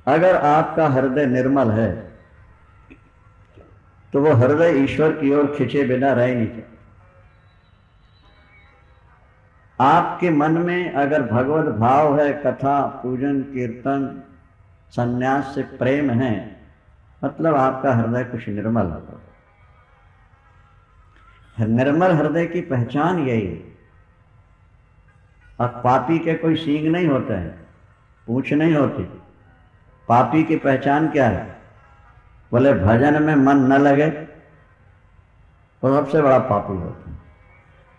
अगर आपका हृदय निर्मल है तो वो हृदय ईश्वर की ओर खिंचे बिना रह नहीं सकता। आपके मन में अगर भगवत भाव है, कथा पूजन कीर्तन संन्यास से प्रेम है, मतलब आपका हृदय कुछ निर्मल होगा। निर्मल हृदय की पहचान यही है। अब पापी के कोई सींग नहीं होते हैं, पूंछ नहीं होती। पापी की पहचान क्या है? बोले भजन में मन न लगे तो सबसे बड़ा पापी होता है।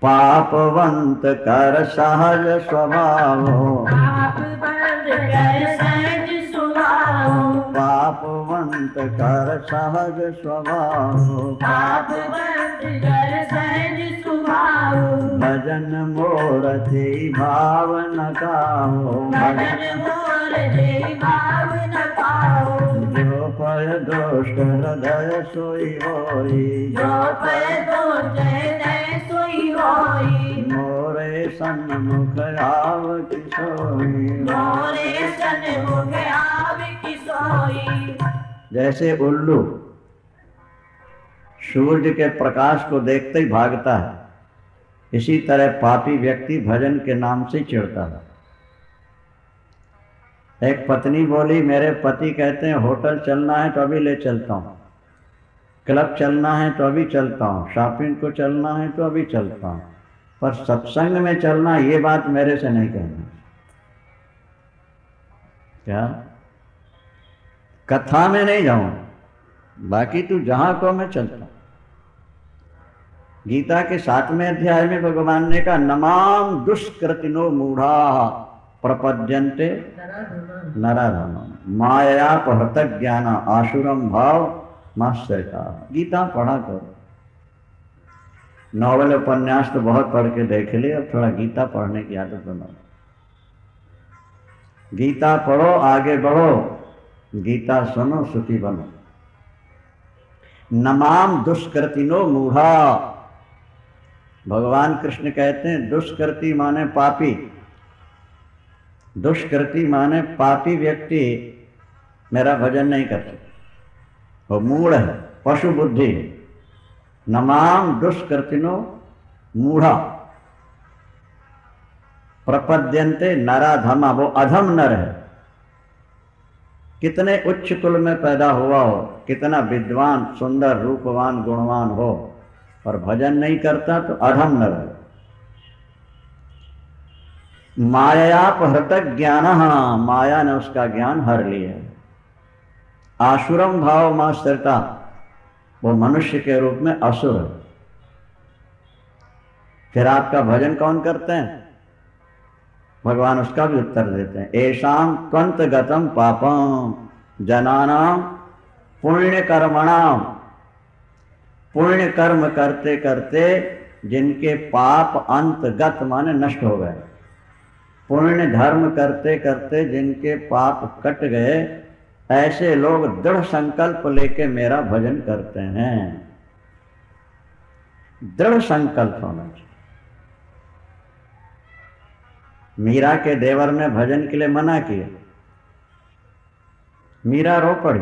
पापवंत कर सहज स्वभाव, पापवंत कर सहज स्वभाव, पापवंत कर सहज स्वभाव, पापवंत कर सहज स्वभाव, भजन मोर ते भाव न काहो, भजन मोर ते भाव न पाओ, जो पय दोष हृदय सोई होई, जो पय दोष हृदय सोई होई, मोरे सन्मुख आव किशोई, मोरे सन्मुख आव किशोई। जैसे उल्लू सूर्य के प्रकाश को देखते ही भागता है, इसी तरह पापी व्यक्ति भजन के नाम से चिढ़ता है। एक पत्नी बोली, मेरे पति कहते हैं होटल चलना है तो अभी ले चलता हूँ, क्लब चलना है तो अभी चलता हूँ, शॉपिंग को चलना है तो अभी चलता हूँ, पर सत्संग में चलना ये बात मेरे से नहीं कहना। क्या? कथा में नहीं जाऊं, बाकी तू जहां को मैं चलता हूं। गीता के 7वें अध्याय में भगवान ने कहा, नमाम दुष्कृतिनो मूढ़ा प्रपद्यन्ते नराधमम् मायापहृत ज्ञान आसुरम भाव माश्रिता। गीता पढ़ा करो। नॉवल उपन्यास तो बहुत पढ़ के देख लिए, अब थोड़ा गीता पढ़ने की आदत बनाओ। गीता पढ़ो, आगे बढ़ो, गीता सुनो, सुखी बनो। नमाम दुष्कृतिनो मूढ़ा, भगवान कृष्ण कहते हैं दुष्कृति माने पापी, दुष्कृति माने पापी व्यक्ति मेरा भजन नहीं करते, वो मूढ़ है, पशु बुद्धि। नमाम दुष्कृतिनो मूढ़ा प्रपद्यन्ते नराधमा, वो अधम नर है। कितने उच्च कुल में पैदा हुआ हो, कितना विद्वान सुंदर रूपवान गुणवान हो, पर भजन नहीं करता तो अधम नर है। मायापहृत ज्ञान, माया ने उसका ज्ञान हर लिया। आसुरम भाव माश्रिता, वो मनुष्य के रूप में असुर है। फिर आपका भजन कौन करते हैं? भगवान उसका भी उत्तर देते हैं, एषाम त्वंत गतम पापम जनानाम पुण्य कर्मणाम, पुण्य कर्म करते करते जिनके पाप अंतगत माने नष्ट हो गए, पुण्य धर्म करते करते जिनके पाप कट गए, ऐसे लोग दृढ़ संकल्प लेके मेरा भजन करते हैं। दृढ़ संकल्प होना चाहिए। मीरा के देवर ने भजन के लिए मना किया, मीरा रो पड़ी।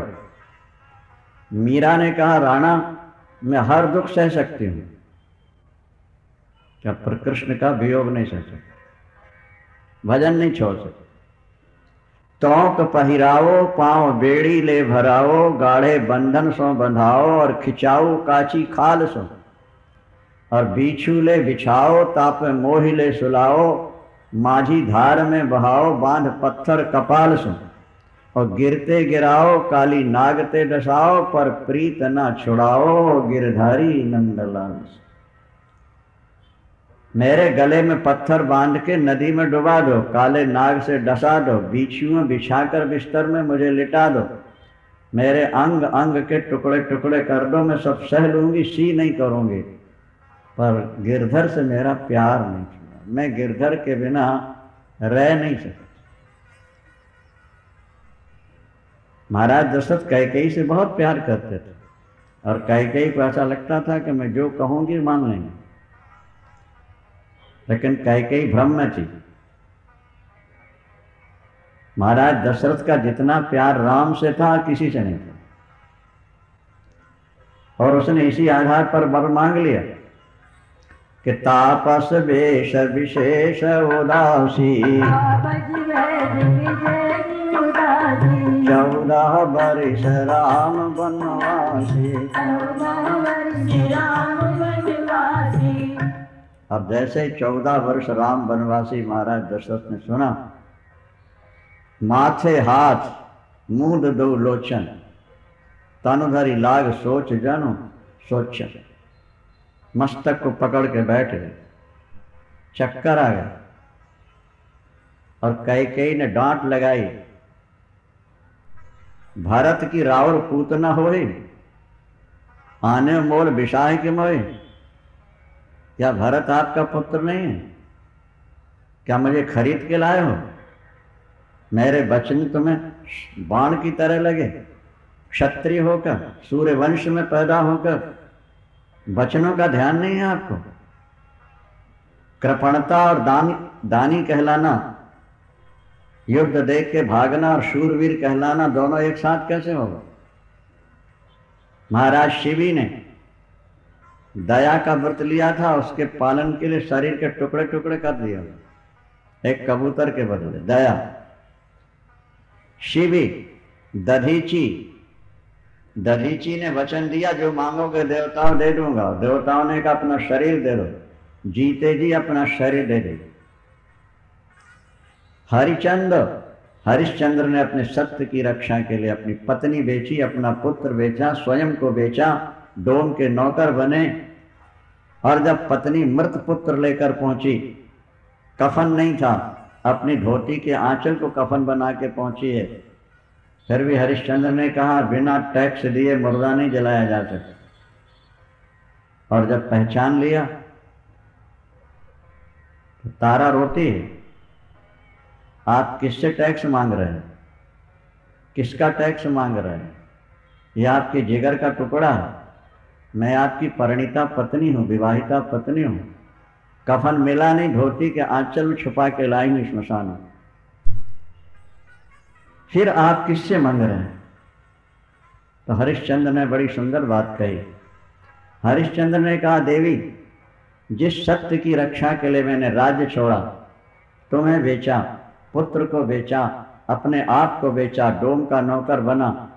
मीरा ने कहा, राणा मैं हर दुख सह सकती हूं, क्या पर कृष्ण का वियोग नहीं सह सकती, भजन नहीं छोड़ सकती। तौक पहिराओ पांव बेड़ी ले भराओ, गाढ़े बंधन सो बंधाओ और खिंचाओ काची खाल सो, और बीछू ले बिछाओ तापे मोहि ले सुलाओ, माझी धार में बहाओ बांध पत्थर कपाल सो, और गिरते गिराओ काली नागते डसाओ, पर प्रीत न छुड़ाओ गिरधारी नंदलाल। मेरे गले में पत्थर बांध के नदी में डुबा दो, काले नाग से डसा दो, बिछुओं बिछाकर बिस्तर में मुझे लिटा दो, मेरे अंग अंग के टुकड़े टुकड़े कर दो, मैं सब सह लूंगी, सी नहीं करूंगी, पर गिरधर से मेरा प्यार नहीं छूटा, मैं गिरधर के बिना रह नहीं सकता। महाराज दशरथ कैकेयी से बहुत प्यार करते थे, और कैकेयी को ऐसा लगता था कि मैं जो कहूंगी मान लेंगे, लेकिन कैकेयी भ्रम में थी। महाराज दशरथ का जितना प्यार राम से था किसी से नहीं था, और उसने इसी आधार पर वर मांग लिया कि तापस वेश विशेष उदासी, 14 वर्ष राम वनवासी। अब जैसे 14 वर्ष राम वनवासी महाराज दशरथ ने सुना, माथे हाथ मूंद दो लोचन, तनुधरी लाग सोच जानो सोचन। मस्तक को पकड़ के बैठ गए, चक्कर आ गया, और कैकेयी ने डांट लगाई, भारत की रावण पूतना होए, आने मोल विषाय के मोए। क्या भरत आपका पुत्र नहीं है? क्या मुझे खरीद के लाए हो? मेरे वचन तुम्हें बाण की तरह लगे? क्षत्रिय होकर, सूर्य वंश में पैदा होकर वचनों का ध्यान नहीं है आपको? कृपणता और दानी कहलाना, युद्ध देख के भागना और शूरवीर कहलाना दोनों एक साथ कैसे होगा? महाराज शिवी ने दया का व्रत लिया था, उसके पालन के लिए शरीर के टुकड़े टुकड़े कर दिया, एक कबूतर के बदले दया। शिवी दधीची ने वचन दिया, जो मांगोगे देवताओं दे दूंगा। देवताओं ने कहा अपना शरीर दे दो, जीते जी अपना शरीर दे दे। हरिश्चंद्र ने अपने सत्य की रक्षा के लिए अपनी पत्नी बेची, अपना पुत्र बेचा, स्वयं को बेचा, डोम के नौकर बने। और जब पत्नी मृत पुत्र लेकर पहुंची, कफन नहीं था, अपनी धोती के आंचल को कफन बना के पहुंची है, फिर भी हरिश्चंद्र ने कहा बिना टैक्स दिए मुर्दा नहीं जलाया जा सकता। और जब पहचान लिया तो तारा रोती है, आप किससे टैक्स मांग रहे हैं? किसका टैक्स मांग रहे हैं? यह आपके जिगर का टुकड़ा है, मैं आपकी परिणीता पत्नी हूं, विवाहिता पत्नी हूं। कफन मिला नहीं, धोती के आंचल में छुपा के लाएंगे श्मशान में, फिर आप किससे मांग रहे हैं? तो हरिश्चंद्र ने बड़ी सुंदर बात कही। हरिश्चंद्र ने कहा, देवी, जिस सत्य की रक्षा के लिए मैंने राज्य छोड़ा, तुम्हें बेचा, पुत्र को बेचा, अपने आप को बेचा, डोम का नौकर बना,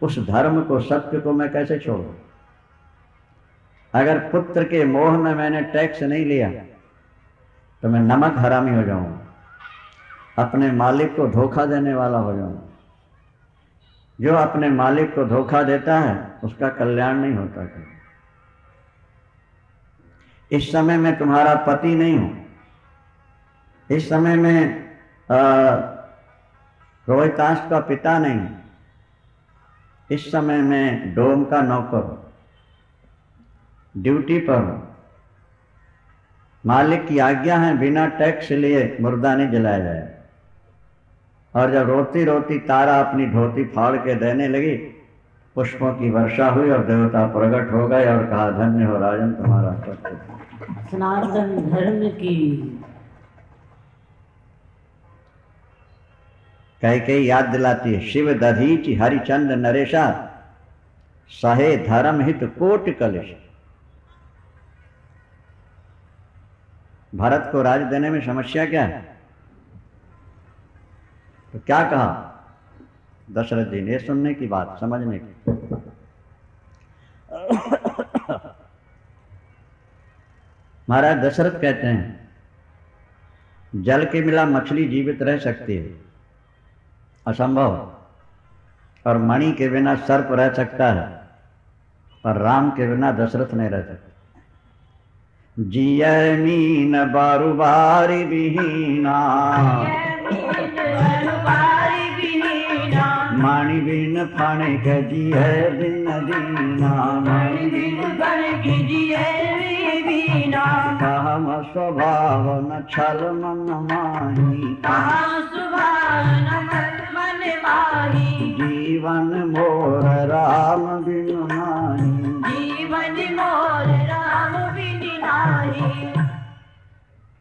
उस धर्म को, सत्य को मैं कैसे छोड़ूं? अगर पुत्र के मोह में मैंने टैक्स नहीं लिया तो मैं नमक हरामी हो जाऊंगा, अपने मालिक को धोखा देने वाला हो जाऊंगा। जो अपने मालिक को धोखा देता है उसका कल्याण नहीं होता। इस समय मैं तुम्हारा पति नहीं हूं, इस समय मैं रोहितांश का पिता नहीं हूं, इस समय मैं डोम का नौकर हूं, ड्यूटी पर हूं। मालिक की आज्ञा है, बिना टैक्स लिए मुर्दा नहीं जलाया जाए। और जब रोती रोती तारा अपनी धोती फाड़ के देने लगी, पुष्पों की वर्षा हुई और देवता प्रकट हो गए और कहा, धन्य हो राजन तुम्हारा सत्य। सनातन धर्म की। कैकेयी याद दिलाती है, शिव दधीचि हरिचंद नरेशा, सहे धर्म हित कोटि कलेश। भारत को राज देने में समस्या क्या है? तो क्या कहा दशरथ जी ने? सुनने की बात, समझने की। महाराज दशरथ कहते हैं, जल के बिना मछली जीवित रह सकती है, असंभव। और मणि के बिना सर्प रह सकता है, पर राम के बिना दशरथ नहीं रह सकता। जिय मीन बारू बारी बिहीना, मणि बिन फण के जिय दिन दीना, मणि बिन फण के जिय दीना। कहम स्वभाव न छल मन माही, कहम स्वभाव न मन माही। जीवन मोर राम बिनु नाही, जीवन मोर राम बिनु नाही।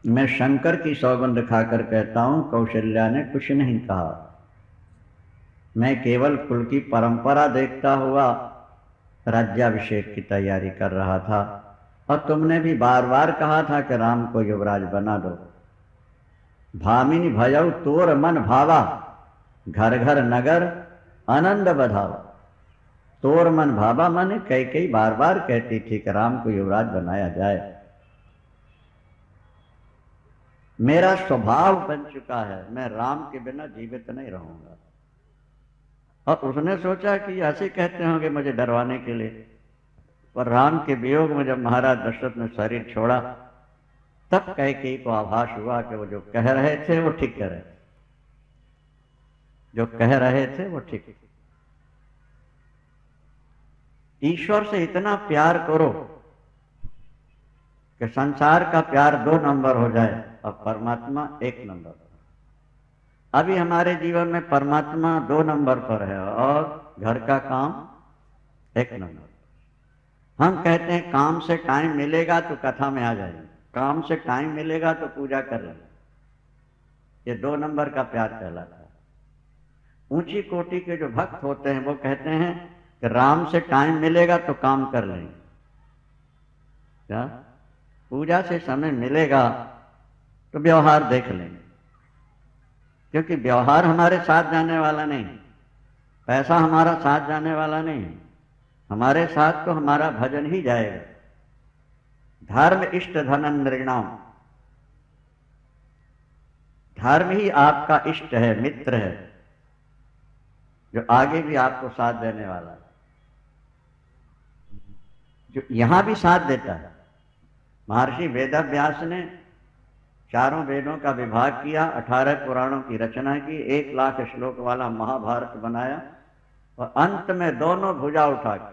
मैं शंकर की सौगंध खाकर कहता हूं, कौशल्या ने कुछ नहीं कहा। मैं केवल कुल की परंपरा देखता हुआ राज्याभिषेक की तैयारी कर रहा था, और तुमने भी बार बार कहा था कि राम को युवराज बना दो। भामिनी भयउ तोर मन भावा, घर घर नगर आनंद बधावा। तोर मन भावा माने कई कई बार बार कहती थी कि राम को युवराज बनाया जाए। मेरा स्वभाव बन चुका है, मैं राम के बिना जीवित नहीं रहूंगा। और उसने सोचा कि ऐसे कहते होंगे मुझे डरवाने के लिए, पर राम के वियोग में जब महाराज दशरथ ने शरीर छोड़ा, तब कैकेयी को आभास हुआ कि वो जो कह रहे थे वो ठीक कह रहे थे, जो कह रहे थे वो ठीक। ईश्वर से इतना प्यार करो कि संसार का प्यार 2 नंबर हो जाए और परमात्मा 1 नंबर। अभी हमारे जीवन में परमात्मा 2 नंबर पर है और घर का काम 1 नंबर। हम कहते हैं काम से टाइम मिलेगा तो कथा में आ जाएंगे, काम से टाइम मिलेगा तो पूजा कर लेंगे। ये 2 नंबर का प्यार कहलाता है। ऊंची कोटि के जो भक्त होते हैं वो कहते हैं कि राम से टाइम मिलेगा तो काम कर लेंगे। क्या पूजा से समय मिलेगा तो व्यवहार देख लेंगे, क्योंकि व्यवहार हमारे साथ जाने वाला नहीं, पैसा हमारा साथ जाने वाला नहीं, हमारे साथ तो हमारा भजन ही जाएगा। धर्म इष्ट धन नृणाम, धर्म ही आपका इष्ट है, मित्र है, जो आगे भी आपको साथ देने वाला है, जो यहां भी साथ देता है। महर्षि वेदव्यास ने 4 वेदों का विभाग किया, 18 पुराणों की रचना की, 1 लाख श्लोक वाला महाभारत बनाया, और अंत में दोनों भुजा उठा के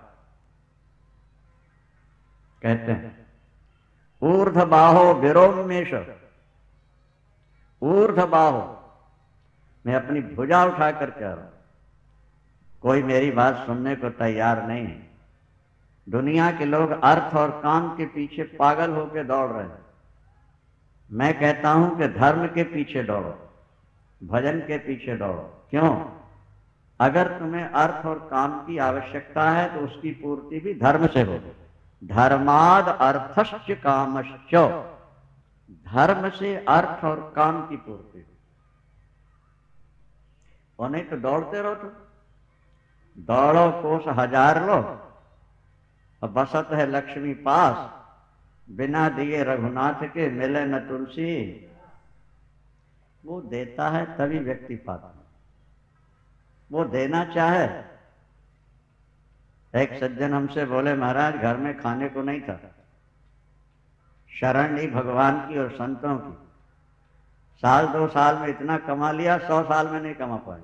कहते हैं ऊर्ध्व बाहो विरोमेश, ऊर्ध्व बाहो, मैं अपनी भुजा उठा कर कह रहा हूं, कोई मेरी बात सुनने को तैयार नहीं है। दुनिया के लोग अर्थ और काम के पीछे पागल होकर दौड़ रहे हैं। मैं कहता हूं कि धर्म के पीछे दौड़ो, भजन के पीछे दौड़ो। क्यों? अगर तुम्हें अर्थ और काम की आवश्यकता है तो उसकी पूर्ति भी धर्म से हो। धर्माद अर्थश्च कामश्च, धर्म से अर्थ और काम की पूर्ति। और नहीं तो दौड़ते रहो, तो दौड़ो कोस 1000 लो, और बसत है लक्ष्मी पास, बिना दिए रघुनाथ के मिले न तुलसी। वो देता है तभी व्यक्ति पाता है, वो देना चाहे। एक सज्जन हमसे बोले, महाराज घर में खाने को नहीं था, शरण ली भगवान की और संतों की, 1-2 साल में इतना कमा लिया, 100 साल में नहीं कमा पाए।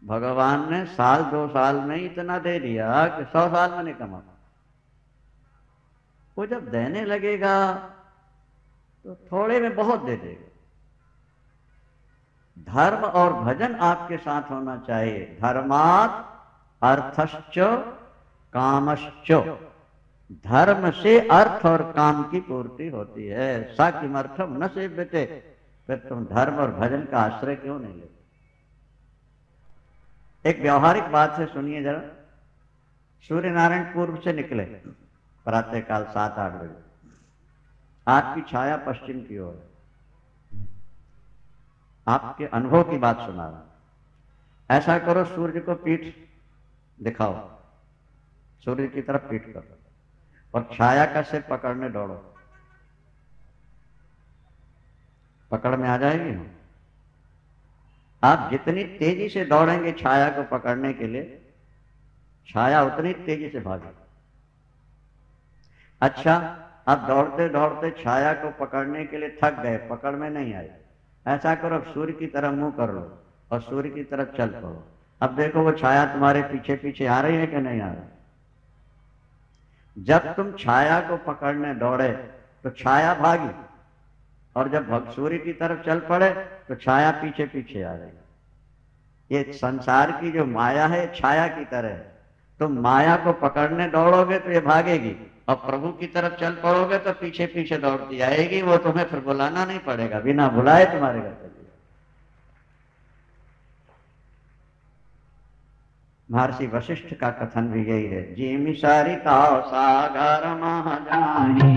भगवान ने 1-2 साल में इतना दे दिया कि 100 साल में नहीं कमा पाए। वो जब देने लगेगा तो थोड़े में बहुत दे देगा। धर्म और भजन आपके साथ होना चाहिए। धर्मात् अर्थश्च कामश्च, धर्म से अर्थ और काम की पूर्ति होती है। सा किमर्थम न सेव्यते, फिर तुम धर्म और भजन का आश्रय क्यों नहीं लेते? एक व्यवहारिक बात से सुनिए जरा। सूर्य नारायण पूर्व से निकले प्रातःकाल 7-8 बजे, आपकी छाया पश्चिम की ओर है। आपके अनुभव की बात सुना रहा। ऐसा करो, सूर्य को पीठ दिखाओ, सूर्य की तरफ पीठ करो, और छाया का सिर पकड़ने दौड़ो। पकड़ में आ जाएगी। आप जितनी तेजी से दौड़ेंगे छाया को पकड़ने के लिए, छाया उतनी तेजी से भागेगी। अच्छा, आप दौड़ते दौड़ते छाया को पकड़ने के लिए थक गए, पकड़ में नहीं आई। ऐसा करो, सूर्य की तरफ मुंह कर लो और सूर्य की तरफ चल पड़ो। अब देखो वो छाया तुम्हारे पीछे पीछे आ रही है कि नहीं आ रही। जब तुम छाया को पकड़ने दौड़े तो छाया भागी, और जब सूर्य की तरफ चल पड़े तो छाया पीछे पीछे आ रही। ये संसार की जो माया है छाया की तरह है। तुम माया को पकड़ने दौड़ोगे तो ये भागेगी, और प्रभु की तरफ चल पड़ोगे तो पीछे पीछे दौड़ती आएगी। वो तुम्हें फिर बुलाना नहीं पड़ेगा, बिना बुलाए तुम्हारे घर चली। महर्षि वशिष्ठ का कथन भी यही है। जिमि सरिता सागर मह जानी,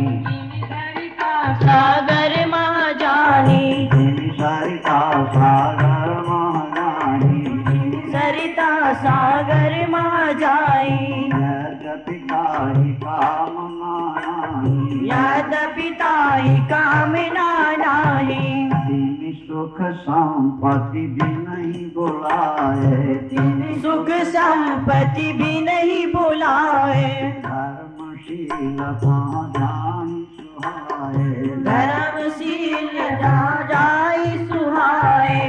सागर मह जानी, जिमि सरिता सागर मह जानी, सरिता सागर मह जाई, यद्यपि ताहि काम नाहि, यद्यपि ताहि काम नाहि, तिमि सुख संपत्ति भी नहीं बुलाए, सुख संपत्ति भी नहीं बुलाए, धर्मशील जहाँ जाहि सुहाए, धर्मशील जहाँ जाई सुहाए,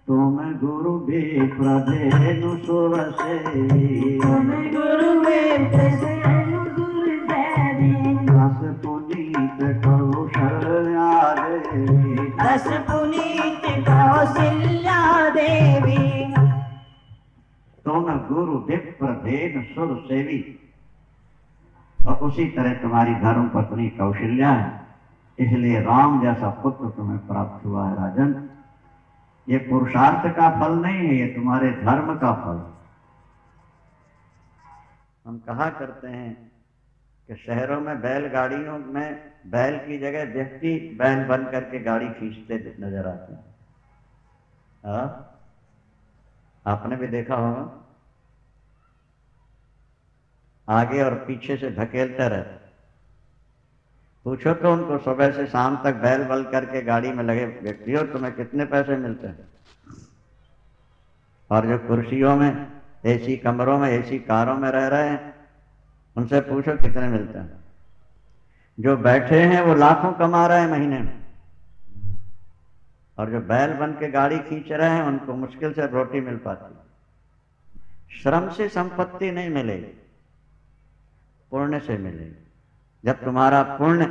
तुम गुरु विप्र धेनु सुर सेवी, तुम गुरु विप्र धेनु सुर सेवी, रस पुनीत कौशल्या देवी, रस पुनीत कौशल्या देवी, तुम गुरु विप्र धेनु सुर सेवी। और उसी तरह तुम्हारी धर्म पत्नी कौशल्या है, इसलिए राम जैसा पुत्र तुम्हें प्राप्त हुआ है राजन। ये पुरुषार्थ का फल नहीं है, ये तुम्हारे धर्म का फल। हम कहा करते हैं कि शहरों में बैलगाड़ियों में बैल की जगह व्यक्ति बैल बन करके गाड़ी खींचते नजर आते हैं। आपने भी देखा होगा, आगे और पीछे से धकेलते रहते। पूछो तो उनको सुबह से शाम तक बैल बल करके गाड़ी में लगे व्यक्तियों, तुम्हें कितने पैसे मिलते हैं? और जो कुर्सियों में, एसी कमरों में, एसी कारों में रह रहे हैं, उनसे पूछो कितने मिलते हैं। जो बैठे हैं वो लाखों कमा रहे हैं महीने में, और जो बैल बन के गाड़ी खींच रहे हैं उनको मुश्किल से रोटी मिल पाती। श्रम से संपत्ति नहीं मिलेगी, पुण्य से मिलेगी। जब तुम्हारा पुण्य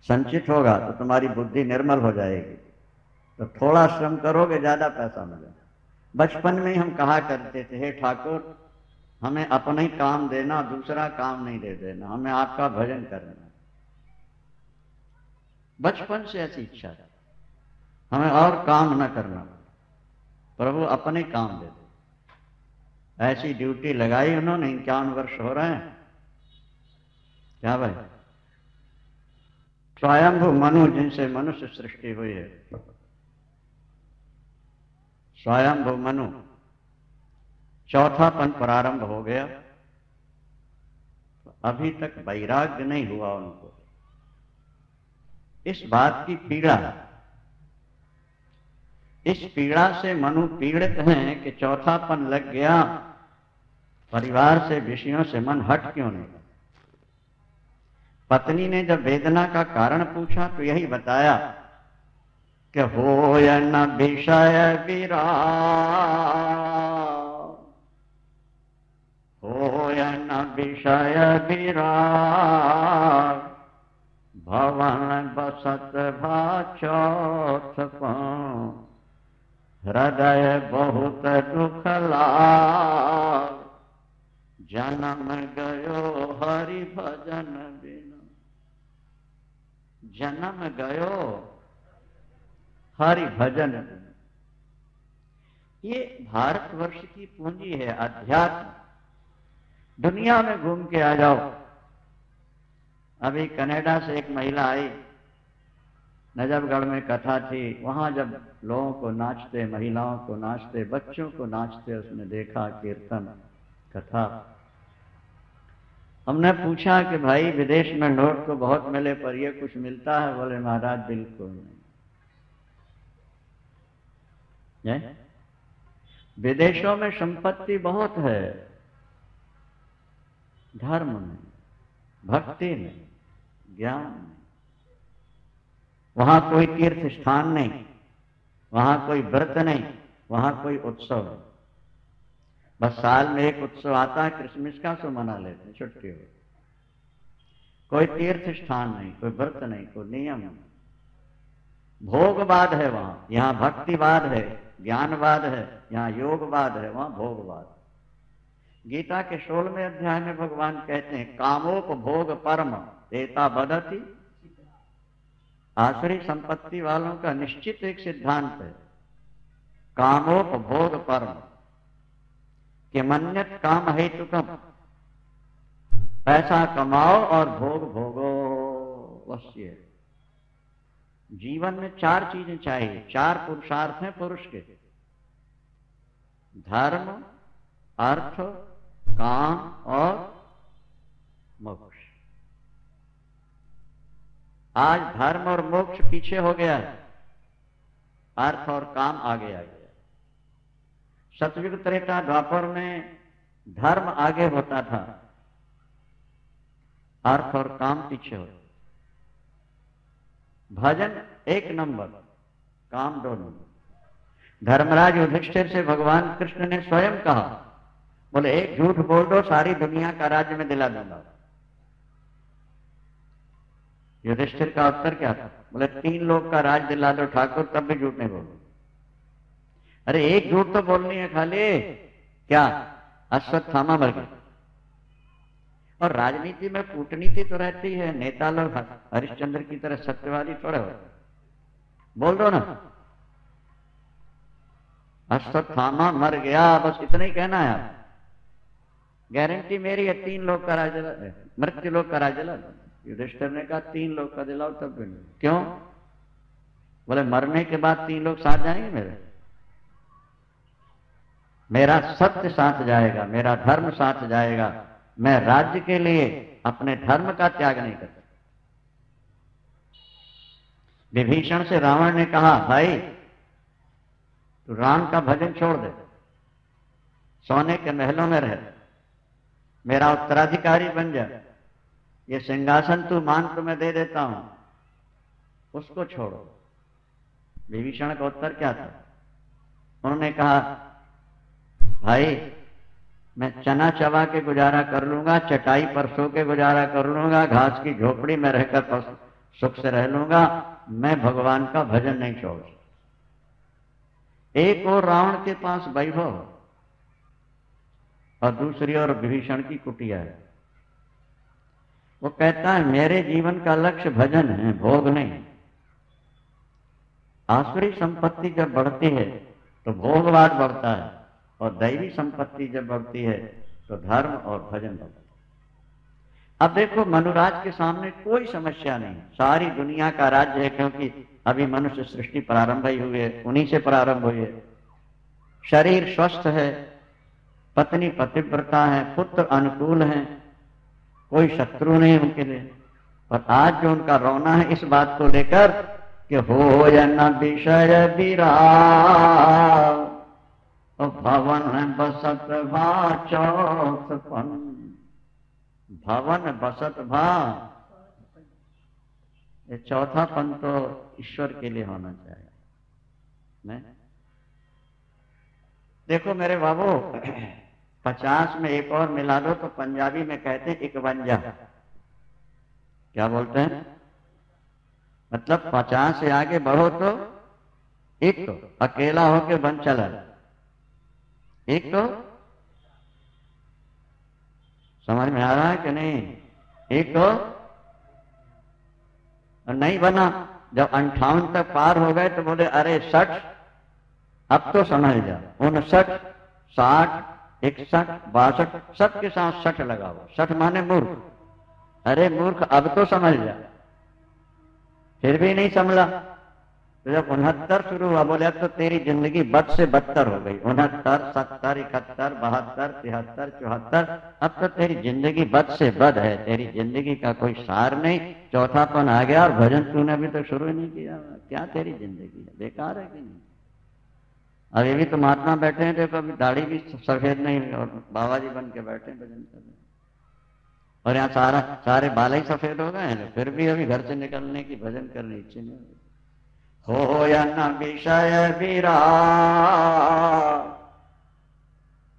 संचित होगा तो तुम्हारी बुद्धि निर्मल हो जाएगी, तो थोड़ा श्रम करोगे ज्यादा पैसा मिलेगा। बचपन में ही हम कहा करते थे, हे ठाकुर हमें अपना ही काम देना, दूसरा काम नहीं दे देना, हमें आपका भजन करना। बचपन से ऐसी इच्छा है, हमें और काम न करना, प्रभु अपने काम दे दे। ऐसी ड्यूटी लगाई उन्होंने। 51 वर्ष हो रहे हैं क्या भाई? स्वयंभू मनु जिनसे मनुष्य सृष्टि हुई है, स्वयंभू मनु, चौथापन प्रारंभ हो गया, अभी तक वैराग्य नहीं हुआ उनको। इस बात की पीड़ा, इस पीड़ा से मनु पीड़ित हैं कि चौथापन लग गया, परिवार से, विषयों से मन हट क्यों नहीं। पत्नी ने जब वेदना का कारण पूछा तो यही बताया कि होय न विषय विराग, होय न विषय विराग, भवन बसत भा चौथ पाँव, हृदय बहुत दुख लाग, जन्म गयो हरि भजन बिना, जन्म गयो हरि भजन बिना। ये भारतवर्ष की पूंजी है, अध्यात्म। दुनिया में घूम के आ जाओ। अभी कनाडा से एक महिला आई, नजफगढ़ में कथा थी, वहां जब लोगों को नाचते, महिलाओं को नाचते, बच्चों को नाचते उसने देखा, कीर्तन कथा। हमने पूछा कि भाई विदेश में नोट तो बहुत मिले पर ये कुछ मिलता है? बोले महाराज बिल्कुल नहीं। विदेशों में संपत्ति बहुत है, धर्म नहीं, भक्ति नहीं, ज्ञान नहीं। वहां कोई तीर्थ स्थान नहीं, वहां कोई व्रत नहीं, वहां कोई उत्सव नहीं। बस साल में एक उत्सव आता है क्रिसमस का, सो मना लेते हैं, छुट्टी हो। कोई तीर्थ स्थान नहीं, कोई व्रत नहीं, कोई नियम नहीं। भोगवाद है वहां, यहाँ भक्तिवाद है, ज्ञानवाद है, यहाँ योगवाद है, वहां भोगवाद। गीता के 16वें अध्याय में भगवान कहते हैं, कामोपभोग परम एता बदति। आसुरी संपत्ति वालों का निश्चित एक सिद्धांत है, कामोपभोग परम, कि मन्यत काम हेतुकम, पैसा कमाओ और भोग भोगो, बस ये। जीवन में 4 चीजें चाहिए, 4 पुरुषार्थ हैं पुरुष के, धर्म, अर्थ, काम और मोक्ष। आज धर्म और मोक्ष पीछे हो गया है, अर्थ और काम आगे आ गया। सतयुग त्रेता द्वापर में धर्म आगे होता था, अर्थ और काम पीछे हो। भजन 1 नंबर, काम 2 नंबर। धर्मराज युधिष्ठिर से भगवान कृष्ण ने स्वयं कहा, बोले एक झूठ बोल दो सारी दुनिया का राज्य में दिला दूंगा। युधिष्ठिर का उत्तर क्या था? बोले 3 लोग का राज दिला दो ठाकुर, तब भी झूठ नहीं बोलो। अरे एक झूठ तो बोलनी है खाली, क्या अश्वत्थामा मर गया। और राजनीति में कूटनीति तो रहती है, नेता लोग हरिश्चंद्र की तरह सत्यवादी थोड़े होते, बोल दो ना अश्वत्थामा मर गया, बस इतना ही कहना है। गारंटी मेरी है 3 लोग का राज दिला, मृत्यु लोग का राज दिला। युधिष्ठिर ने कहा 3 लोग का दिलाओ तब भी नहीं। क्यों? बोले मरने के बाद 3 लोग साथ जाएंगे मेरा सत्य साथ जाएगा, मेरा धर्म साथ जाएगा। मैं राज्य के लिए अपने धर्म का त्याग नहीं करता। विभीषण से रावण ने कहा, भाई तू राम का भजन छोड़ दे, सोने के महलों में रह, मेरा उत्तराधिकारी बन जा, ये सिंहासन तू मान तो मैं दे देता हूं, उसको छोड़ो। विभीषण का उत्तर क्या था? उन्होंने कहा, भाई मैं चना चबा के गुजारा कर लूंगा, चटाई पर सो के गुजारा कर लूंगा, घास की झोपड़ी में रहकर सुख से रह लूंगा, मैं भगवान का भजन नहीं छोड़। एक और रावण के पास वैभव और दूसरी ओर विभीषण की कुटिया है। वो कहता है मेरे जीवन का लक्ष्य भजन है, भोग नहीं। आसुरी संपत्ति जब बढ़ती है तो भोगवाद बढ़ता है, और दैवी संपत्ति जब बढ़ती है तो धर्म और भजन बढ़ता है। अब देखो मनुराज के सामने कोई समस्या नहीं, सारी दुनिया का राज्य है, क्योंकि अभी मनुष्य सृष्टि प्रारंभ ही हुई है, उन्हीं से प्रारंभ हुई है। शरीर स्वस्थ है, पत्नी पतिव्रता है, पुत्र अनुकूल है, कोई शत्रु नहीं उनके लिए। पर आज जो उनका रोना है इस बात को लेकर कि हो या न विषय विराग, भवन बसत भा चौथपन, भवन बसत भा, ये चौथापन तो ईश्वर के लिए होना चाहिए। नहीं? देखो मेरे बाबू, 50 में एक और मिला दो तो पंजाबी में कहते हैं 51। क्या बोलते हैं? मतलब 50 से आगे बढ़ो तो एक तो अकेला होके बन चला, एक तो समझ में आ रहा है कि नहीं? एक तो नहीं बना, जब 58 तक पार हो गए तो बोले अरे 60, अब तो समझ जा, 59, 60, 61, 62, सबके साथ 60 लगाओ। 60 माने मूर्ख। अरे मूर्ख अब तो समझ जा, फिर भी नहीं समझा। तो जब 69 शुरू हुआ, बोले अब तो तेरी जिंदगी बद से बदतर हो गई। 69, 70, 71, 72, 73, 74, अब तो तेरी जिंदगी बद से बद है, तेरी जिंदगी का कोई सार नहीं, चौथापन आ गया, और भजन तूने अभी तक शुरू ही नहीं किया। क्या तेरी जिंदगी है? बेकार है कि नहीं? अब ये भी तो महात्मा बैठे हैं, देखो अभी दाढ़ी भी सफेद नहीं और बाबा जी बन के बैठे हैं भजन कर रहे हैं, और यहाँ सारे बाल ही सफेद हो गए हैं, फिर भी अभी घर से निकलने की भजन करने इच्छा नहीं होती। हो या न विषय विराग,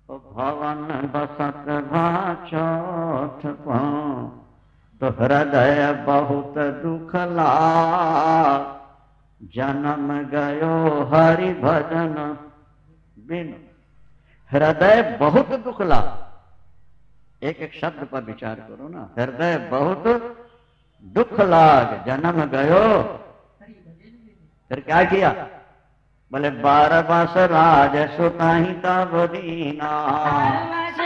भवन बसत भा चौथपन, तो हृदय बहुत दुख लाग, जन्म गयो हरि भजन बिन। हृदय बहुत दुख लाग, एक एक शब्द पर विचार करो ना। हृदय बहुत दुख लाग, जन्म गयो, फिर क्या किया? बोले 12 बस राज सुताई तब दीना,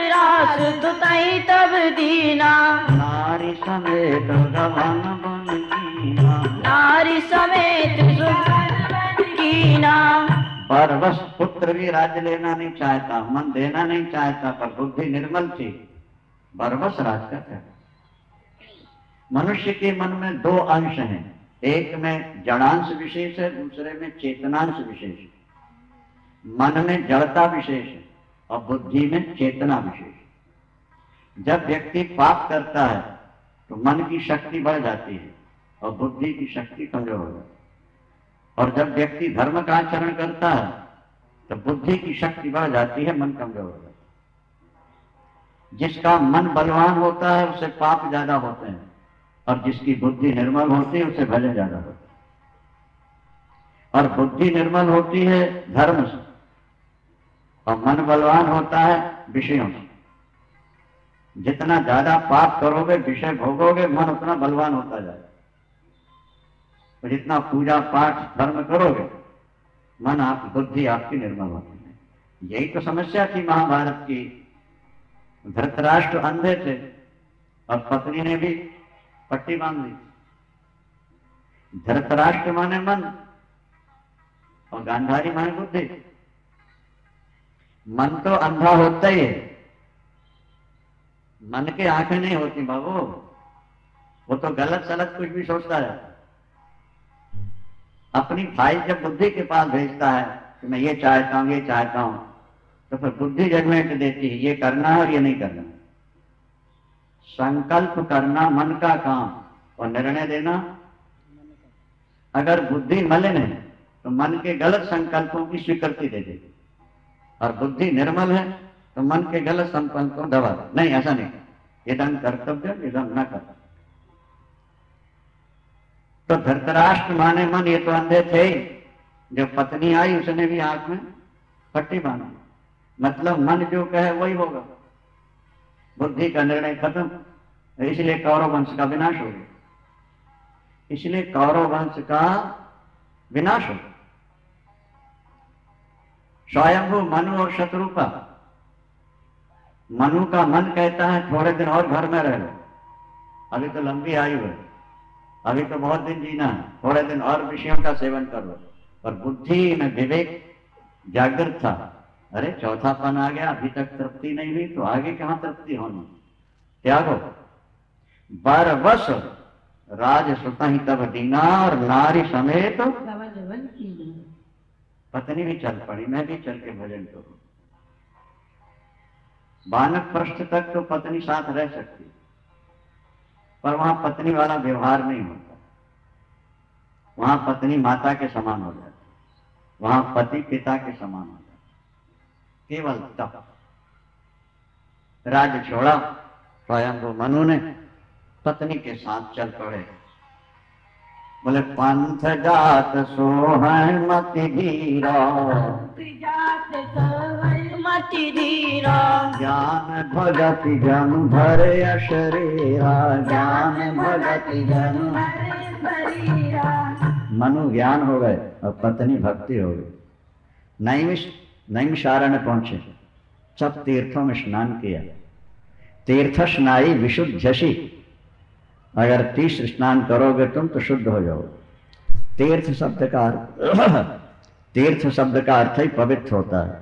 रास तुताई तब दीना, नारी समेत गवन बन कीना, नारी समेत सुगन कीना। बरबस पुत्र भी राज्य लेना नहीं चाहता, मन देना नहीं चाहता, पर बुद्धि निर्मल थी, बरबस राज करता है। मनुष्य के मन में दो अंश हैं, एक में जड़ांश विशेष है, दूसरे में चेतनांश विशेष है। मन में जड़ता विशेष है और बुद्धि में चेतना विशेष है। जब व्यक्ति पाप करता है तो मन की शक्ति बढ़ जाती है और बुद्धि की शक्ति कमजोर हो जाती है, और जब व्यक्ति धर्म का आचरण करता है तो बुद्धि की शक्ति बढ़ जाती है, मन कमजोर हो जाता है। जिसका मन बलवान होता है उससे पाप ज्यादा होते हैं, और जिसकी बुद्धि निर्मल होती है उससे भजन ज्यादा होता है। और बुद्धि निर्मल होती है धर्म से, और मन बलवान होता है विषयों से। जितना ज्यादा पाप करोगे, विषय भोगोगे, मन उतना बलवान होता जाएगा। तो जितना पूजा पाठ धर्म करोगे, मन आप बुद्धि आपकी निर्मल होती है। यही तो समस्या थी महाभारत की। धृतराष्ट्र अंधे थे और पत्नी ने भी पट्टी बांध ली। धृतराष्ट्र माने मन और गांधारी माने बुद्धि। मन तो अंधा होता ही है, मन के आंखें नहीं होती बाबू, वो तो गलत सलत कुछ भी सोचता है। अपनी फाइल जब बुद्धि के पास भेजता है कि मैं ये चाहता हूं, ये चाहता हूं, तो फिर बुद्धि जजमेंट देती है ये करना है और ये नहीं करना। संकल्प करना मन का काम और निर्णय देना। अगर बुद्धि मलिन है तो मन के गलत संकल्पों की स्वीकृति दे देगी, और बुद्धि निर्मल है तो मन के गलत संकल्पों को दबा दे। नहीं, ऐसा नहीं, इदम कर्तव्य इदम न कर। तो धृतराष्ट्र माने मन ये तो अंधे थे ही। जब पत्नी आई उसने भी आंख में पट्टी बांधी, मतलब मन जो कहे वही होगा, बुद्धि का निर्णय खत्म। इसलिए कौरव वंश का विनाश हो गया। इसलिए कौरव वंश का विनाश हो गया। स्वयंभू मनु और शत्रुपा। मनु का मन कहता है थोड़े दिन और घर में रह लो, अभी तो लंबी आयु है, अभी तो बहुत दिन जीना है, थोड़े दिन और विषयों का सेवन कर लो। और बुद्धि में विवेक जागृत था, अरे चौथापन आ गया, अभी तक तृप्ति नहीं हुई तो आगे कहां तृप्ति होनी, त्यागो। बरबस राज सुता ही तब दीना, और नारी समेत पत्नी भी चल पड़ी, मैं भी चल के भजन करूं। बानक पृष्ठ तक तो पत्नी साथ रह सकती, पर वहां पत्नी वाला व्यवहार नहीं होता। वहां पत्नी माता के समान हो जाती, वहां पति पिता के समान हो जाता। केवल तप। राज्य छोड़ा, स्वयं मनु ने पत्नी के साथ चल पड़े। बोले पंथ जात सोहन मति धीरा, जात सोहन मति धीरा, ज्ञान भगति जन भरे शरीरा, ज्ञान भगति जन शरीरा। मनु ज्ञान हो गए और पत्नी भक्ति हो गई। नैमिषारण्य पहुंचे, सब तीर्थों में स्नान किया। तीर्थ स्नाई विशुद्धसी, अगर तीर्थ स्नान करोगे तुम तो शुद्ध हो जाओगे। तीर्थ शब्द का अर्थ ही पवित्र होता है।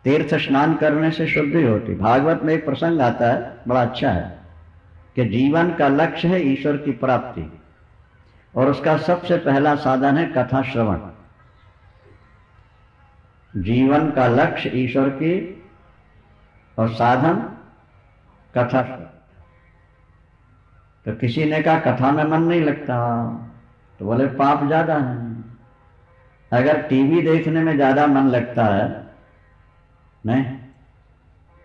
तीर्थ स्नान करने से शुद्धि होती। भागवत में एक प्रसंग आता है, बड़ा अच्छा है, कि जीवन का लक्ष्य है ईश्वर की प्राप्ति, और उसका सबसे पहला साधन है कथा श्रवण। जीवन का लक्ष्य ईश्वर की और साधन कथा श्रवण। तो किसी ने कहा कथा में मन नहीं लगता, तो बोले पाप ज्यादा है। अगर टीवी देखने में ज्यादा मन लगता है, नहीं,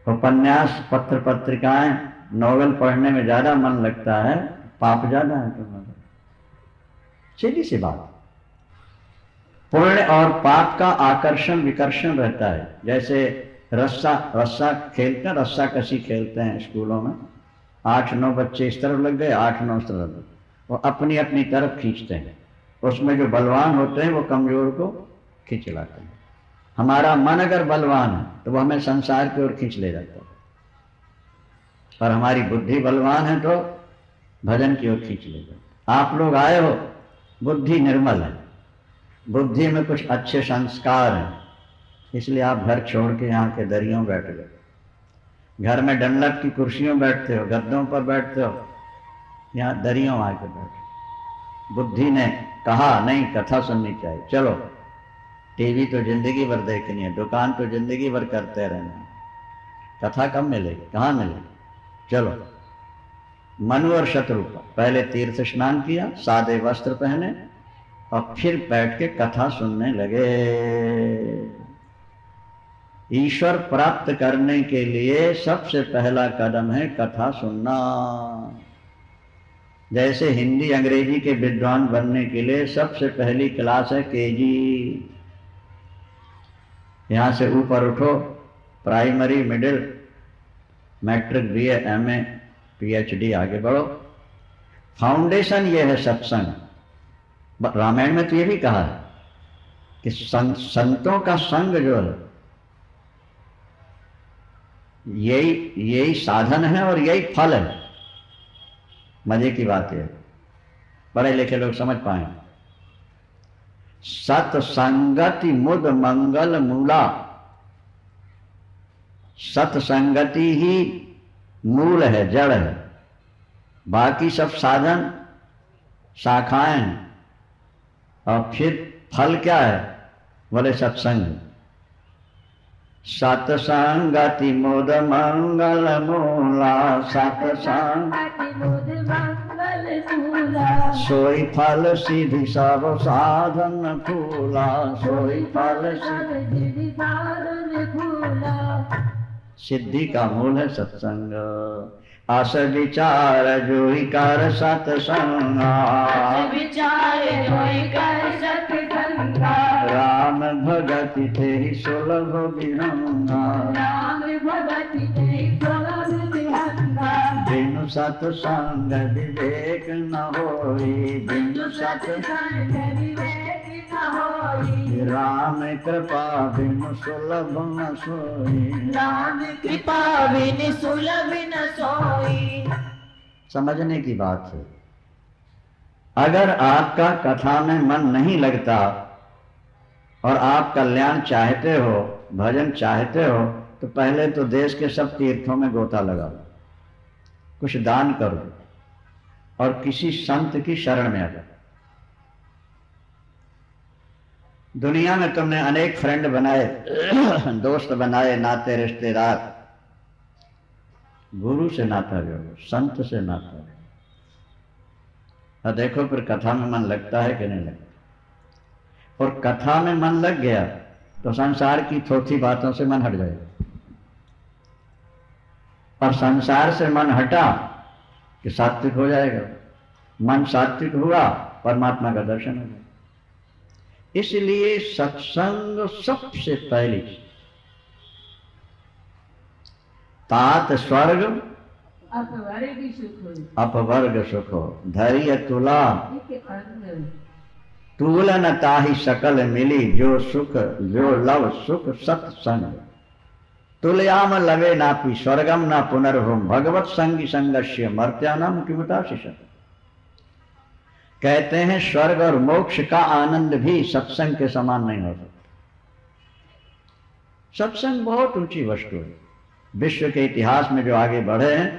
उपन्यास पत्र पत्रिकाएं नॉवेल पढ़ने में ज्यादा मन लगता है, पाप ज्यादा है तुम्हारा। सीधी सी बात। पुण्य और पाप का आकर्षण विकर्षण रहता है। जैसे रस्सा खेलते हैं, रस्सा कसी खेलते हैं स्कूलों में, 8-9 बच्चे इस तरफ लग गए, 8-9 इस तरफ, वो अपनी अपनी तरफ खींचते हैं। उसमें जो बलवान होते हैं वो कमजोर को खींच लाते हैं। हमारा मन अगर बलवान है तो वो हमें संसार की ओर खींच ले जाता है, और हमारी बुद्धि बलवान है तो भजन की ओर खींच ले जाता है। आप लोग आए हो, बुद्धि निर्मल है, बुद्धि में कुछ अच्छे संस्कार हैं, इसलिए आप घर छोड़ के यहाँ के दरियों बैठ गए। घर में डंडक की कुर्सियों बैठते हो, गद्दों पर बैठते हो, यहाँ दरियों आके बैठे। बुद्धि ने कहा नहीं, कथा सुननी चाहिए। चलो, टीवी तो जिंदगी भर देखनी है, दुकान तो जिंदगी भर करते रहना है, कथा कब मिलेगी, कहाँ मिलेगी? चलो, मनु और शत्रुघ्न पहले तीर्थ स्नान किया, सादे वस्त्र पहने और फिर बैठ के कथा सुनने लगे। ईश्वर प्राप्त करने के लिए सबसे पहला कदम है कथा सुनना। जैसे हिंदी अंग्रेजी के विद्वान बनने के लिए सबसे पहली क्लास है केजी। यहां से ऊपर उठो, primary, middle, matric, BA, MA, PhD, आगे बढ़ो। फाउंडेशन ये है सत्संग। रामायण में तो ये भी कहा है कि संतों का संग जो है यही साधन है और यही फल है। मजे की बात है, पढ़े लिखे लोग समझ पाए। सत्संगति मुद मंगल मूला, सत्संगति ही मूल है, जड़ है, बाकी सब साधन शाखाएं हैं। और फिर फल क्या है? बोले सत्संग। सत्संगति मुद मंगल मूला, सत्संगति मुद मंगल मूला, सोई फल सिद्धि सब साधन फूला, सोई फल सिद्धि साधन फूला। सिद्धि का मूल है सत्संग। आस विचार जोई कर सत्संग, विचार जोई कर सत्संग, राम भगति तेहि सुलभ विहंगा, राम भगति तेहि सुलभ विहंगा। बिनु सत्संग विवेक न होई, बिनु सत्संग विवेक न होई, राम कृपा बिनु सुलभ न सोई, राम कृपा बिनु सुलभ न सोई। समझने की बात है। अगर आपका कथा में मन नहीं लगता और आप कल्याण चाहते हो, भजन चाहते हो, तो पहले तो देश के सब तीर्थों में गोता लगाओ, कुछ दान करो और किसी संत की शरण में आ जाओ। दुनिया में तुमने अनेक फ्रेंड बनाए, दोस्त बनाए, नाते रिश्तेदार, गुरु से नाता जोड़ो, संत से नाता जोड़ो, और देखो फिर कथा में मन लगता है कि नहीं लगता। और कथा में मन लग गया तो संसार की थोथी बातों से मन हट जाएगा, और संसार से मन हटा कि सात्विक हो जाएगा। मन सात्विक हुआ, परमात्मा का दर्शन हो जाएगा। इसलिए सत्संग सबसे पहली। तात स्वर्ग अपवर्ग सुखो, धैर्य तुला तुलन ताहि सकल मिली, जो सुख जो लव सुख सत्संग, तुलयाम लवे नापि स्वर्गम ना पुनर्भूम, भगवत संगी संगस्य मर्त्यानाम किमुताशिष। कहते हैं स्वर्ग और मोक्ष का आनंद भी सत्संग के समान नहीं हो सकता। सत्संग बहुत ऊंची वस्तु है। विश्व के इतिहास में जो आगे बढ़े हैं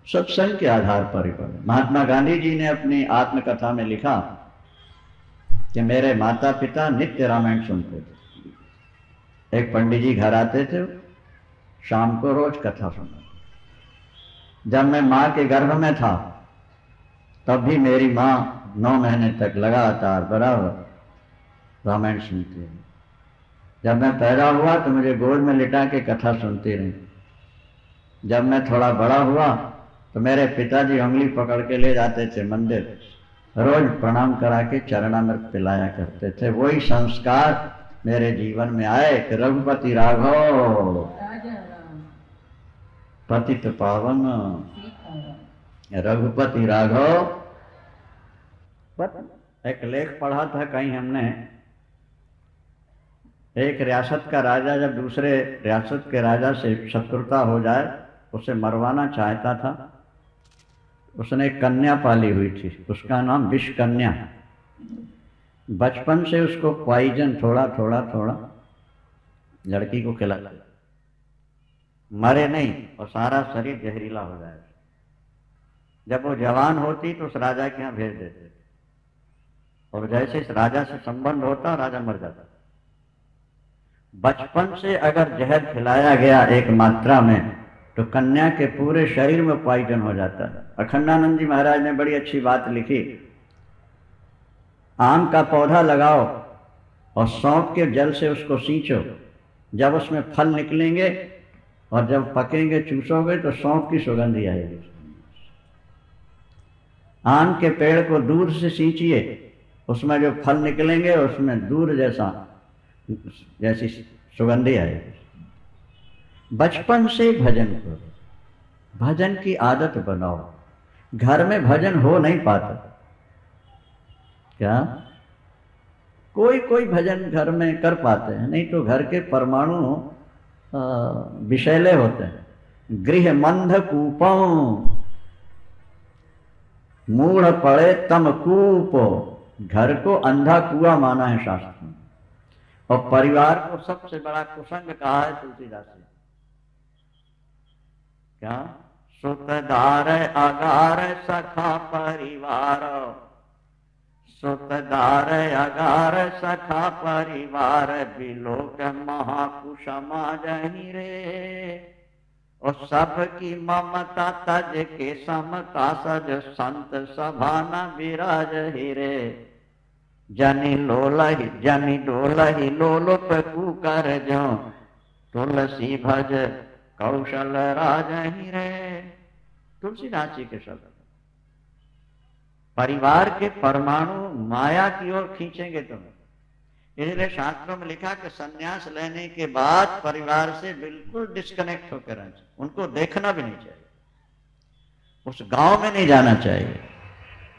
सत्संग के आधार पर ही बढ़े। महात्मा गांधी जी ने अपनी आत्मकथा में लिखा कि मेरे माता पिता नित्य रामायण सुनते थे। एक पंडित जी घर आते थे, शाम को रोज कथा सुनाते। जब मैं माँ के गर्भ में था तब भी मेरी माँ 9 महीने तक लगातार बराबर रामायण सुनती रही। जब मैं पैदा हुआ तो मुझे गोद में लिटा के कथा सुनती रही। जब मैं थोड़ा बड़ा हुआ तो मेरे पिताजी उंगली पकड़ के ले जाते थे मंदिर, रोज प्रणाम करा के चरणामृत पिलाया करते थे। वही संस्कार मेरे जीवन में आए कि रघुपति राघव पतित पावन, रघुपति राघव। एक लेख पढ़ा था कहीं हमने एक रियासत का राजा जब दूसरे रियासत के राजा से शत्रुता हो जाए, उसे मरवाना चाहता था। उसने एक कन्या पाली हुई थी, उसका नाम विष कन्या। बचपन से उसको पॉइजन थोड़ा थोड़ा थोड़ा लड़की को खिलाते, मरे नहीं और सारा शरीर जहरीला हो जाए। जब वो जवान होती तो उस राजा के यहाँ भेज देते, और जैसे इस राजा से संबंध होता राजा मर जाता। बचपन से अगर जहर खिलाया गया एक मात्रा में तो कन्या के पूरे शरीर में पॉइजन हो जाता है। अखंडानंद जी महाराज ने बड़ी अच्छी बात लिखी, आम का पौधा लगाओ और सौंफ के जल से उसको सींचो, जब उसमें फल निकलेंगे और जब पकेंगे चूसोगे तो सौंफ की सुगंधी आएगी। आम के पेड़ को दूध से सींचिए, उसमें जो फल निकलेंगे उसमें दूध जैसी सुगंधी आएगी। बचपन से भजन करो, भजन की आदत बनाओ। घर में भजन हो नहीं पाता क्या? कोई कोई भजन घर में कर पाते हैं, नहीं तो घर के परमाणु विषैले होते हैं। गृह मंद कूपों मूढ़ पड़े तम कूपो, घर को अंधा कुआं माना है शास्त्र में। और परिवार को सबसे बड़ा कुसंग कहा है तुलसीदास ने। क्या? सुतदार अगार सखा परिवार, सुतदार अगार सखा परिवार, बिलोक महाकुसमा जही रे। और सबकी ममता तज के समता सज, संत सभा न विराज हिरे। जनि डोलहि लोलुप कुकर जो, तुलसी भज कौशल राजहि रे। तुलसीदास जी के शब्द। परिवार के परमाणु माया की ओर खींचेंगे तुम्हें। इसलिए शास्त्रों में लिखा कि संन्यास लेने के बाद परिवार से बिल्कुल डिस्कनेक्ट होकर रहना चाहिए, उनको देखना भी नहीं चाहिए, उस गांव में नहीं जाना चाहिए,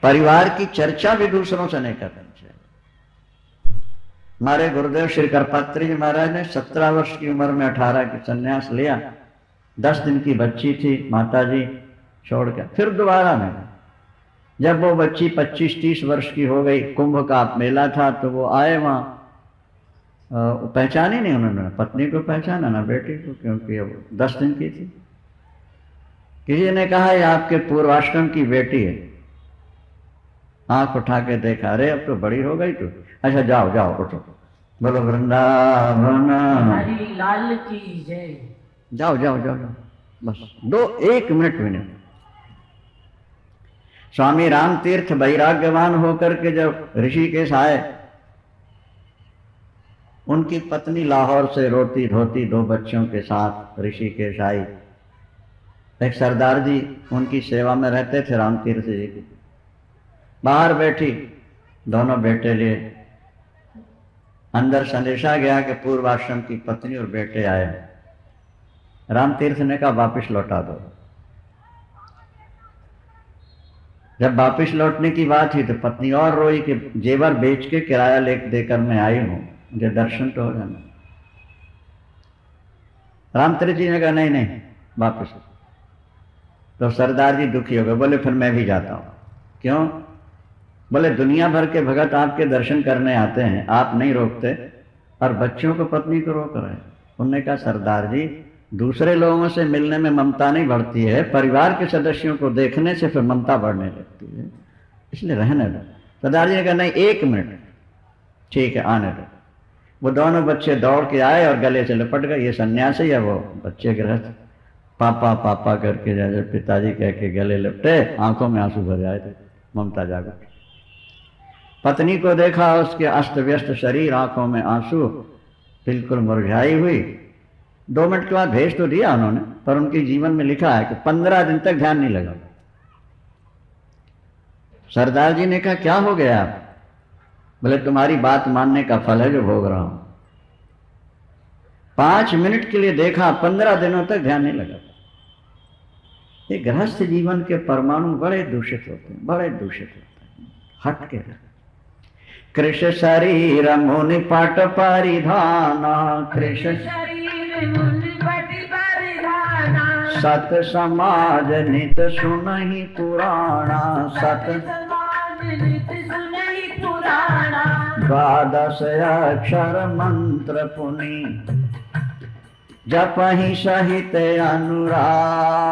परिवार की चर्चा भी दूसरों से नहीं करनी चाहिए। हमारे गुरुदेव श्री करपात्री जी महाराज ने 17 वर्ष की उम्र में 18 की संन्यास लिया। 10 दिन की बच्ची थी, माता जी छोड़कर फिर दोबारा मिला। जब वो बच्ची 25-30 वर्ष की हो गई, कुंभ का मेला था तो वो आए वहां। पहचानी नहीं उन्होंने, पत्नी को पहचाना ना बेटी को, क्योंकि अब 10 दिन की थी। किसी ने कहा ये आपके पूर्वाश्रम की बेटी है। आंख उठा के देखा, अरे अब तो बड़ी हो गई तू। अच्छा जाओ जाओ उठो, बोलो वृंदावन हरि लाल की जय। जाओ जाओ जाओ जाओ, बस 1 मिनट भी नहीं। स्वामी राम तीर्थ वैराग्यवान होकर के जब ऋषिकेश आए, उनकी पत्नी लाहौर से रोती धोती 2 बच्चों के साथ ऋषिकेश आई। एक सरदार जी उनकी सेवा में रहते थे, राम तीर्थ जी की। बाहर बैठी, दोनों बेटे लिए। अंदर संदेशा गया कि पूर्वाश्रम की पत्नी और बेटे आए। राम तीर्थ ने कहा वापिस लौटा दो। जब वापिस लौटने की बात हुई तो पत्नी और रोई कि जेवर बेच के किराया देकर मैं आई हूं, मुझे दर्शन तो हो जाना। रामतीर्थ जी ने कहा नहीं नहीं वापिस। तो सरदार जी दुखी हो गए, बोले फिर मैं भी जाता हूं। क्यों? बोले दुनिया भर के भगत आपके दर्शन करने आते हैं, आप नहीं रोकते, और बच्चों को पत्नी को रोक रहे हैं। उन्होंने कहा सरदार जी दूसरे लोगों से मिलने में ममता नहीं बढ़ती है, परिवार के सदस्यों को देखने से फिर ममता बढ़ने लगती है, इसलिए रहने दो। सरदार जी ने कहा नहीं 1 मिनट, ठीक है आने दो। वो दोनों बच्चे दौड़ के आए और गले से लपट गए। ये सन्यासी है, वो बच्चे गृहस्थ। पापा पापा करके जैसे पिताजी कह के गले लपटे, आंखों में आंसू भर आए थे। ममता जागो। पत्नी को देखा, उसके अस्त व्यस्त शरीर, आंखों में आंसू, बिल्कुल मुरझाई हुई। 2 मिनट के बाद भेज तो दिया उन्होंने, पर उनके जीवन में लिखा है कि 15 दिन तक ध्यान नहीं लगा। सरदार जी ने कहा क्या हो गया आप? बोले तुम्हारी बात मानने का फल है जो भोग रहा हूं। 5 मिनट के लिए देखा, 15 दिनों तक ध्यान नहीं लगा। ये गृहस्थ जीवन के परमाणु बड़े दूषित होते हैं, बड़े दूषित होते हैं। हट के कृष शरीर मुनि पट परिधाना, कृष शरीर मुनि पट परिधाना, सत समाज नित सुनहि पुराणा, सत समाज नित सुनहि पुराणा, द्वादश अक्षर मंत्र पुनि जपहि सहित अनुराग,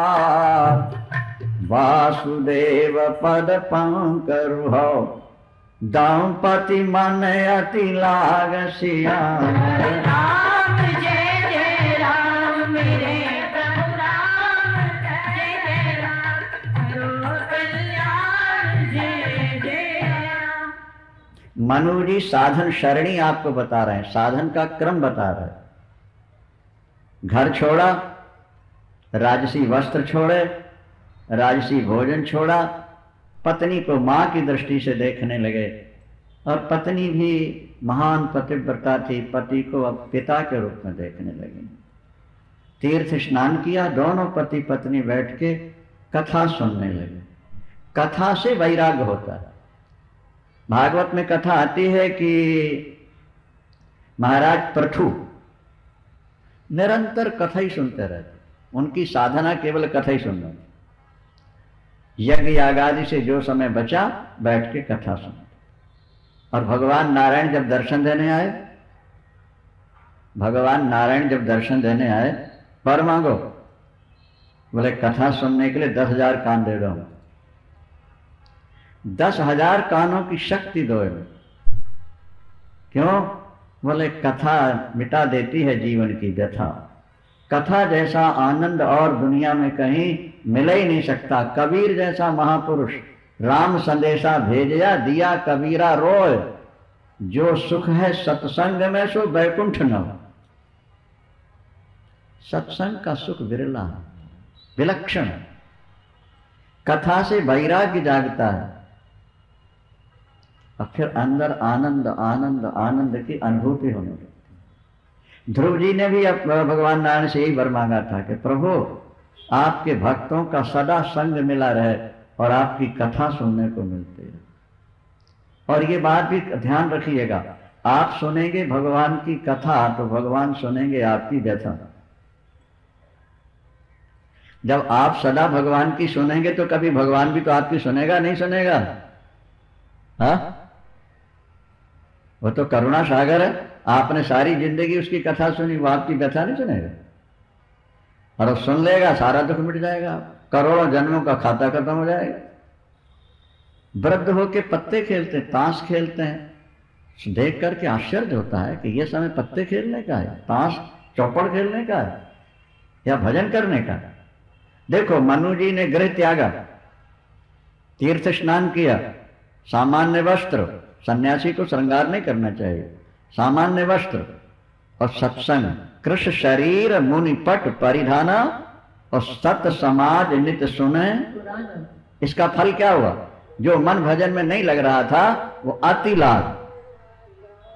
वासुदेव पद पंकरुह दंपति मन अति लाग सियाम। राम जय जय राम मेरे प्रभु राम, जय जय राम करो कल्याण, जय जय राम। मनु जी साधन सरणी आपको बता रहे हैं, साधन का क्रम बता रहे हैं। घर छोड़ा, राजसी वस्त्र छोड़े, राजसी भोजन छोड़ा, पत्नी को मां की दृष्टि से देखने लगे, और पत्नी भी महान पतिव्रता थी, पति को अब पिता के रूप में देखने लगी। तीर्थ स्नान किया, दोनों पति पत्नी बैठ के कथा सुनने लगे। कथा से वैराग्य होता है। भागवत में कथा आती है कि महाराज पृथु निरंतर कथा ही सुनते रहते, उनकी साधना केवल कथा ही सुनना। यज्ञ यागादि से जो समय बचा बैठ के कथा सुनते। और भगवान नारायण जब दर्शन देने आए, भगवान नारायण जब दर्शन देने आए, पर मांगो, बोले कथा सुनने के लिए 10,000 कान दे दो, 10,000 कानों की शक्ति दो। क्यों? बोले कथा मिटा देती है जीवन की व्यथा। कथा जैसा आनंद और दुनिया में कहीं मिल ही नहीं सकता। कबीर जैसा महापुरुष राम संदेशा भेजया, दिया कबीरा रोय, जो सुख है सत्संग में सो वैकुंठ न हो। सत्संग का सुख विरला है, विलक्षण। कथा से वैराग्य जागता है और फिर अंदर आनंद आनंद आनंद की अनुभूति होने लगती। ध्रुव जी ने भी भगवान नारायण से यही वर मांगा था कि प्रभु आपके भक्तों का सदा संग मिला रहे और आपकी कथा सुनने को मिलती है। और ये बात भी ध्यान रखिएगा, आप सुनेंगे भगवान की कथा तो भगवान सुनेंगे आपकी व्यथा। जब आप सदा भगवान की सुनेंगे तो कभी भगवान भी तो आपकी सुनेगा नहीं सुनेगा? हाँ, वो तो करुणा सागर है। आपने सारी जिंदगी उसकी कथा सुनी, वो आपकी व्यथा नहीं सुनेगा? और वो सुन लेगा, सारा दुख मिट जाएगा, करोड़ों जन्मों का खाता खत्म हो जाएगा। वृद्ध होके पत्ते खेलते, ताश खेलते हैं, देख करके आश्चर्य होता है कि ये समय पत्ते खेलने का है, ताश चौपड़ खेलने का है या भजन करने का है। देखो मनु जी ने गृह त्यागा, तीर्थ स्नान किया, सामान्य वस्त्र, सन्यासी को श्रृंगार नहीं करना चाहिए, सामान्य वस्त्र और सत्संग, कृष शरीर मुनि पट परिधाना और सत समाज नित सुने। इसका फल क्या हुआ? जो मन भजन में नहीं लग रहा था वो अति लाभ,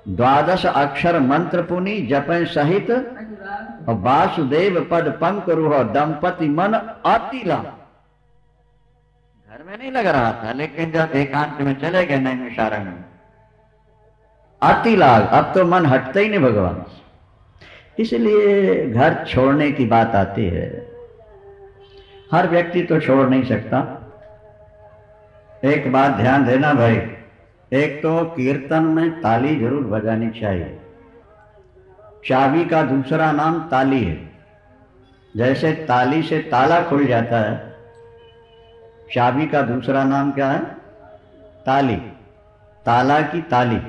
12 अक्षर मंत्र पुनि जपे सहित और वासुदेव पद पंकरुह दंपति मन अति लाभ। घर में नहीं लग रहा था, लेकिन जब एकांत में चले गए नैमिषारण्य में, अति लाभ। अब तो मन हटता ही नहीं भगवान से। इसलिए घर छोड़ने की बात आती है। हर व्यक्ति तो छोड़ नहीं सकता। एक बात ध्यान देना भाई, एक तो कीर्तन में ताली जरूर बजानी चाहिए। चाबी का दूसरा नाम ताली है। जैसे ताली से ताला खुल जाता है, चाबी का दूसरा नाम क्या है? ताली, ताला की ताली।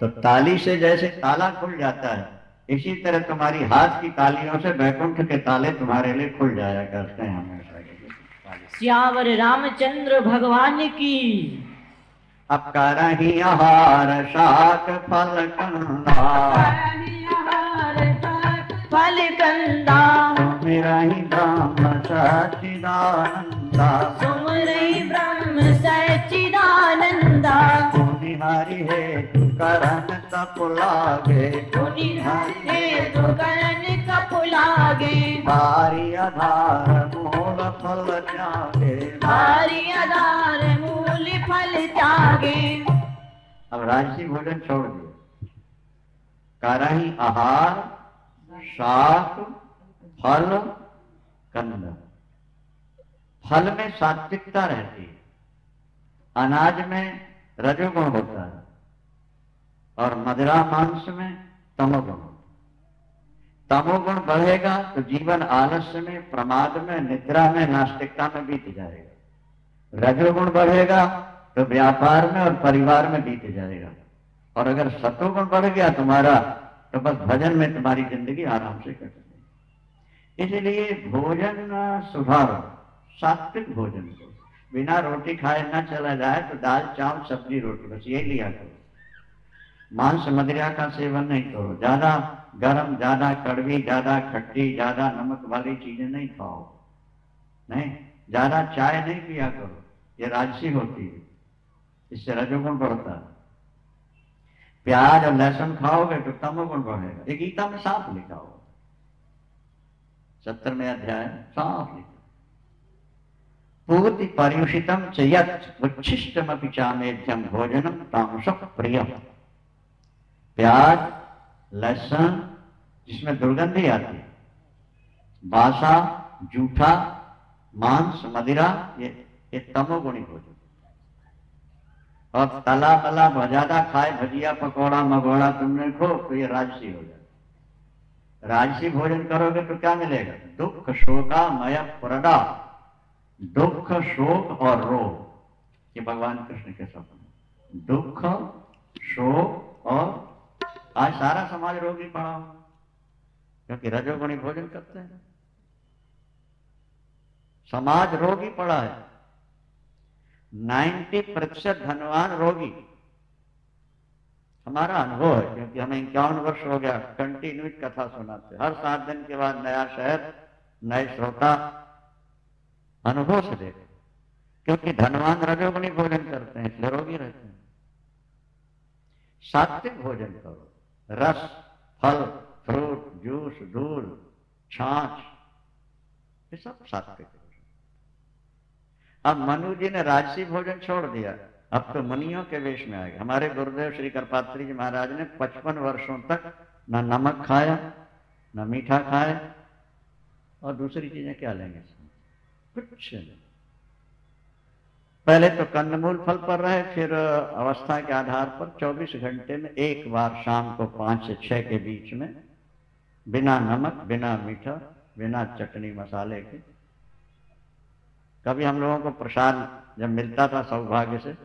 तो ताली से जैसे ताला खुल जाता है, इसी तरह तुम्हारी हाथ की तालियों से वैकुंठ के ताले तुम्हारे लिए खुल जाया करते हैं हमेशा। श्यावर रामचंद्र भगवान की। अब करही आहार शाक फल कंदा, फल कंदा, सुमिरहि ब्रह्म सच्चिदानंदा, सुमिरहि ब्रह्म सच्चिदानंदा, मुनि हरि हेतु करन तप लागे, मुनि हरि हेतु करन तप लागे, भारी आधार मूल फल त्यागे, भारी आधार मूल फल त्यागे। अब राजसी भोजन छोड़ दिया, करही आहार शाक फल कंद। फल में सात्विकता रहती है, अनाज में रजोगुण होता है, और मदिरा मांस में तमोगुण। तमोगुण बढ़ेगा तो जीवन आलस्य में, प्रमाद में, निद्रा में, नास्तिकता में बीत जाएगा। रजोगुण बढ़ेगा तो व्यापार में और परिवार में बीत जाएगा। और अगर सतोगुण बढ़ गया तुम्हारा तो बस भजन में तुम्हारी जिंदगी आराम से कट जाएगी। इसलिए भोजन सुधारो, सात्विक भोजन को। बिना रोटी खाए ना चला जाए तो दाल चावल सब्जी रोटी बस यही लिया करो। मांस मदिरा का सेवन नहीं करो, ज्यादा गरम, ज्यादा कड़वी, ज्यादा खट्टी, ज्यादा नमक वाली चीजें नहीं खाओ। नहीं, ज्यादा चाय नहीं पिया करो, ये राजसी होती है, इससे रजोगुण बढ़ता है। प्याज और लहसुन खाओगे तो तमोगुण बढ़ेगा। ये गीता में साफ लिखा हो, 17वें अध्याय साफ लिखा। पूर्ति पर्युषितम च यत् उच्छिष्टमपि चामेध्यम भोजनम तामसः प्रियम। प्याज, लहसुन जिसमें दुर्गंधी आती है, बासा, जूठा, मांस, मदिरा, ये तमोगुणी भोजन। और तला तला ज्यादा खाए, भजिया पकौड़ा मगोड़ा तुमने खो तो ये राजसी हो जाए। राजसी भोजन करोगे तो क्या मिलेगा? दुख शोकामय प्रदा, दुख शोक और रोग। ये भगवान कृष्ण के सपने, दुख शोक। और आज सारा समाज रोगी पड़ा हो, क्योंकि रजोगुणी भोजन करते हैं। समाज रोगी पड़ा है, 90% धनवान रोगी। हमारा अनुभव है, क्योंकि हमें 51 वर्ष हो गया कंटिन्यूट कथा सुनाते, हर 7 दिन के बाद नया शहर, नए श्रोता। अनुभव से देखें, क्योंकि धनवान रजोगुणी भोजन करते हैं इसलिए रोगी रहते हैं। सात्विक भोजन करो, रस, फल, फ्रूट, जूस, दूध, छाछ, ये सब सात्विक भोजन। अब मनु जी ने राजसी भोजन छोड़ दिया, अब तो मुनियों के वेश में आ गए। हमारे गुरुदेव श्री करपात्री जी महाराज ने 55 वर्षों तक न नमक खाया, न मीठा खाया, और दूसरी चीजें क्या लेंगे, कुछ नहीं। पहले तो कंदमूल फल पर रहे, फिर अवस्था के आधार पर 24 घंटे में एक बार शाम को 5 से 6 के बीच में, बिना नमक, बिना मीठा, बिना चटनी मसाले के। कभी हम लोगों को प्रसाद जब मिलता था सौभाग्य से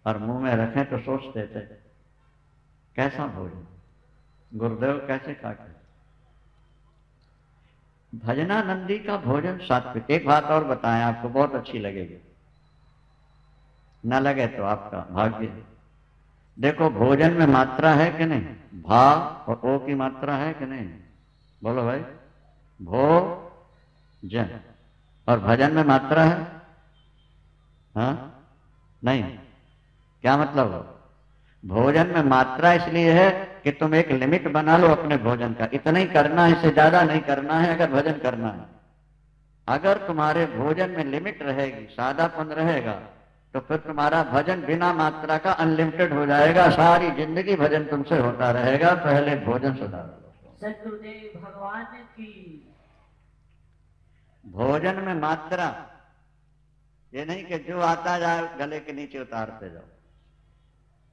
और मुंह में रखें तो सोचते थे कैसा भोजन, गुरुदेव कैसे खाते। भजनानंदी का भोजन सात्विक। एक बात और बताएं, आपको बहुत अच्छी लगेगी, न लगे तो आपका भाग्य है। देखो भोजन में मात्रा है कि नहीं, भा और ओ की मात्रा है कि नहीं, बोलो भाई। भोजन और भजन में मात्रा है, हाँ नहीं, क्या मतलब हो? भोजन में मात्रा इसलिए है कि तुम एक लिमिट बना लो अपने भोजन का, इतना ही करना है, इससे ज्यादा नहीं करना है अगर भजन करना है। अगर तुम्हारे भोजन में लिमिट रहेगी, सादापन रहेगा, तो फिर तुम्हारा भजन बिना मात्रा का अनलिमिटेड हो जाएगा, सारी जिंदगी भजन तुमसे होता रहेगा। पहले भोजन सुधारो। सतगुरुदेव भगवान की। भोजन में मात्रा, ये नहीं कि जो आता जाए गले के नीचे उतारते जाओ।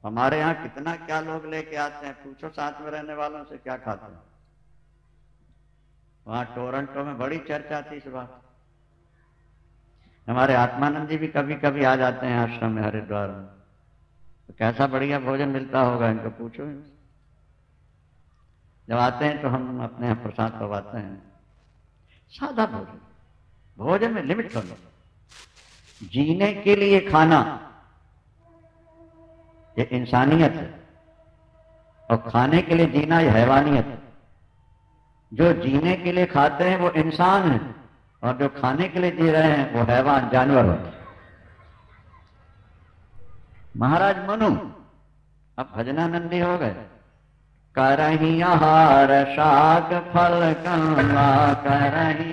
हमारे यहाँ कितना क्या लोग लेके आते हैं, पूछो साथ में रहने वालों से क्या खाते हैं। वहां टोरंटो में बड़ी चर्चा थी इस बात। हमारे आत्मानंद जी भी कभी कभी आ जाते हैं आश्रम में, हरिद्वार में, तो कैसा बढ़िया भोजन मिलता होगा इनको, पूछो। जब आते हैं तो हम अपने यहाँ प्रसाद पवाते हैं। सादा भोजन, भोजन में लिमिट कर लो। जीने के लिए खाना ये इंसानियत है, और खाने के लिए जीना ये हैवानियत है। जो जीने के लिए खाते हैं वो इंसान है, और जो खाने के लिए जी रहे हैं वो हैवान, जानवर होते हैं। महाराज मनु अब भजनानंदी हो गए। करही आहार शाक फल कंदा, करही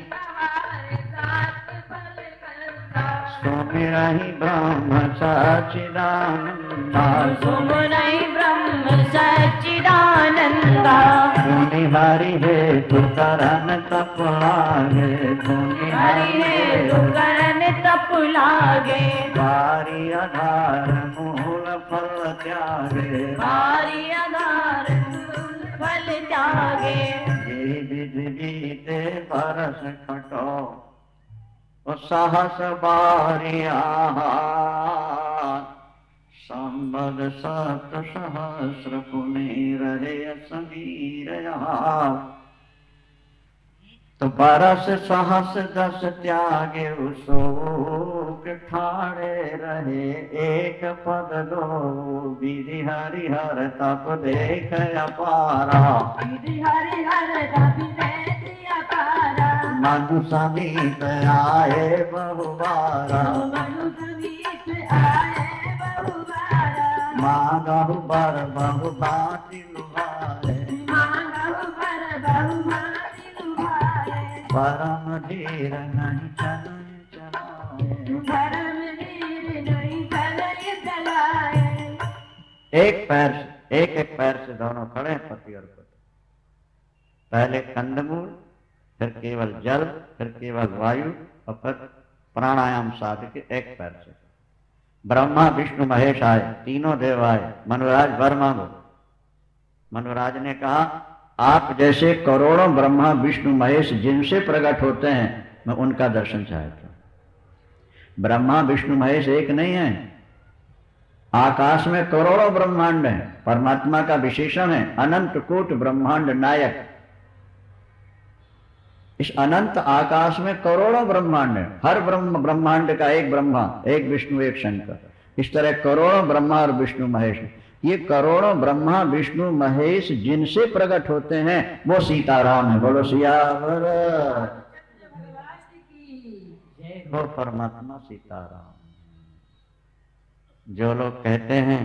सुमिरहि ब्रह्म सच्चिदानंदा सुमिरहि ब्रह्म सच्चिदानंदा सुनि हरि हेतु करन तप लागे सुनि हरि हेतु करन तप लागे बारी आधार मूल फल त्यागे बारी आधार मूल फल त्यागे ये विधि बीते बरस खटो सहस बारिया संबद सत सहस्र पुनि रहे समीर तो बरस सहस दस त्यागे शोक ठाड़े रहे एक पद दो विधि हरिहर तप देख अपारा विधि हरिहर तप देख अपारा मनु समीप आए बहुबारा मनु समीप आए बहुबारा मांगहु बर बहु भांति लुभाए मांगहु बर बहु भांति लुभाए परम धीर नहीं चले चलाए धर्म धीर नहीं चले चलाए एक पैर से दोनों खड़े हैं पति और पत्नी। पहले कंदमूल, फिर केवल जल, फिर केवल वायु और फिर प्राणायाम साध के एक पैर से। ब्रह्मा विष्णु महेश आए, तीनों देव आए, मनुराज वर मांगो। मनुराज ने कहा आप जैसे करोड़ों ब्रह्मा विष्णु महेश जिनसे प्रकट होते हैं मैं उनका दर्शन चाहता हूं। ब्रह्मा विष्णु महेश एक नहीं है, आकाश में करोड़ों ब्रह्मांड हैं। परमात्मा का विशेषण है अनंत कोट ब्रह्मांड नायक। इस अनंत आकाश में करोड़ों ब्रह्मांड हैं। हर ब्रह्मांड का एक ब्रह्मा, एक विष्णु, एक शंकर। इस तरह करोड़ों ब्रह्मा और विष्णु महेश। ये करोड़ों ब्रह्मा विष्णु महेश जिनसे प्रकट होते हैं वो सीताराम है। बोलो सियावर वो परमात्मा सीताराम। जो लोग कहते हैं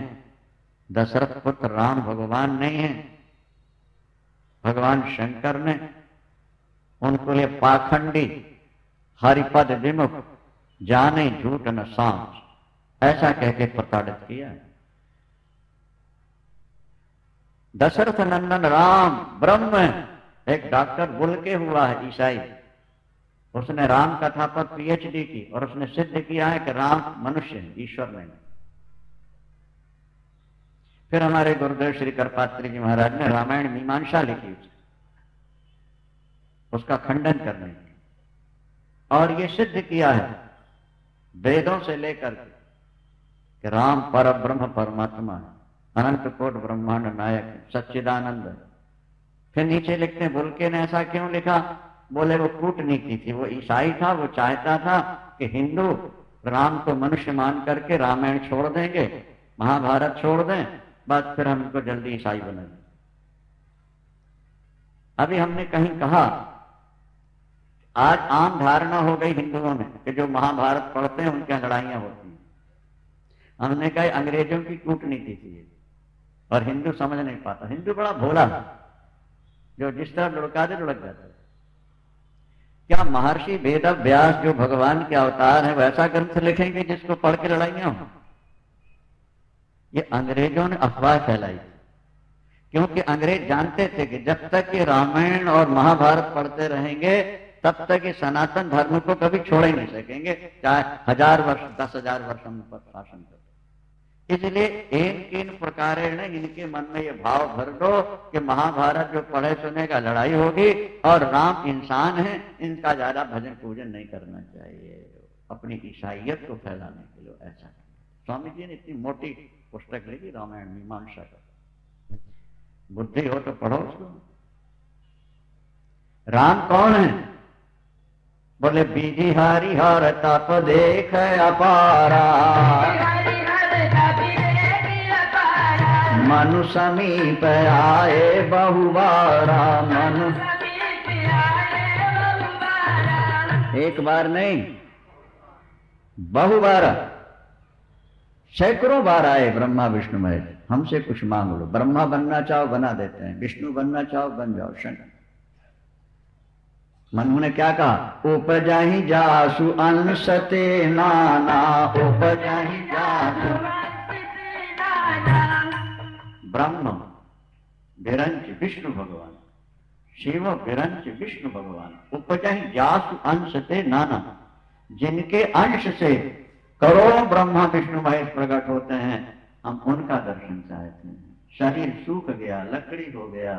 दशरथ पुत्र राम भगवान नहीं है, भगवान शंकर ने उनको लिए पाखंडी, हरिपद विमुख, जाने झूठ न सांस, ऐसा कहके प्रताड़ित किया है। दशरथ नंदन राम ब्रह्म है। एक डॉक्टर बुल के हुआ है ईसाई, उसने राम कथा पर पीएचडी की और उसने सिद्ध किया है कि राम मनुष्य है, ईश्वर नहीं। फिर हमारे गुरुदेव श्री करपात्री जी महाराज ने रामायण मीमांसा लिखी उसका खंडन करने की, और ये सिद्ध किया है वेदों से लेकर के कि राम पर ब्रह्म परमात्मा है, अनंत कोट ब्रह्मांड नायक है, सच्चिदानंद है। फिर नीचे लिखते हैं बुलके ने ऐसा क्यों लिखा? बोले वो कूटनीति थी, वो ईसाई था, वो चाहता था कि हिंदू राम को मनुष्य मान करके रामायण छोड़ देंगे, महाभारत छोड़ दें, बस फिर हमको जल्दी ईसाई बनेंगे। अभी हमने कहीं कहा, आज आम धारणा हो गई हिंदुओं में कि जो महाभारत पढ़ते हैं उनकी लड़ाइयां होती हैं। हमने कहा अंग्रेजों की कूटनीति थी और हिंदू समझ नहीं पाता। हिंदू बड़ा भोला है, जो जिस तरह लुढ़का दे लुढ़क जाता है। क्या महर्षि वेद व्यास जो भगवान के अवतार है वैसा ग्रंथ लिखेंगे जिसको पढ़ के लड़ाइयां हो? ये अंग्रेजों ने अफवाह फैलाई, क्योंकि अंग्रेज जानते थे कि जब तक ये रामायण और महाभारत पढ़ते रहेंगे तब तक ये सनातन धर्म को कभी छोड़ ही नहीं सकेंगे, चाहे 1000 वर्ष 10,000 वर्ष हम पर शासन करते। इसलिए इन प्रकारेण इनके मन में ये भाव भर दो कि महाभारत जो पढ़े सुने का लड़ाई होगी और राम इंसान है, इनका ज्यादा भजन पूजन नहीं करना चाहिए, अपनी ईसाइयत को फैलाने के लिए ऐसा। स्वामी जी ने इतनी मोटी पुस्तक लिखी रामायण मीमांसा का। बुद्धि हो तो पढ़ो उसको। राम कौन है? बोले विधि हरिहर तप देख अपारा, मनु समीप आए बहुबारा। मनु एक बार नहीं, बहुबारा, सैकड़ों बार आए ब्रह्मा विष्णु महेश। हमसे कुछ मांग लो, ब्रह्मा बनना चाहो बना देते हैं, विष्णु बनना चाहो बन जाओ, शंकर। मनु ने क्या कहा, उपजाहि जासु अंश ते नाना, उपजाहि जासु ब्रह्म विरंच विष्णु भगवान, शिव विरंच विष्णु भगवान, उपजाहि जासु अंश ते नाना, जिनके अंश से करोड़ों ब्रह्मा विष्णु महेश प्रकट होते हैं, हम उनका दर्शन चाहते हैं। शरीर सूख गया, लकड़ी हो गया,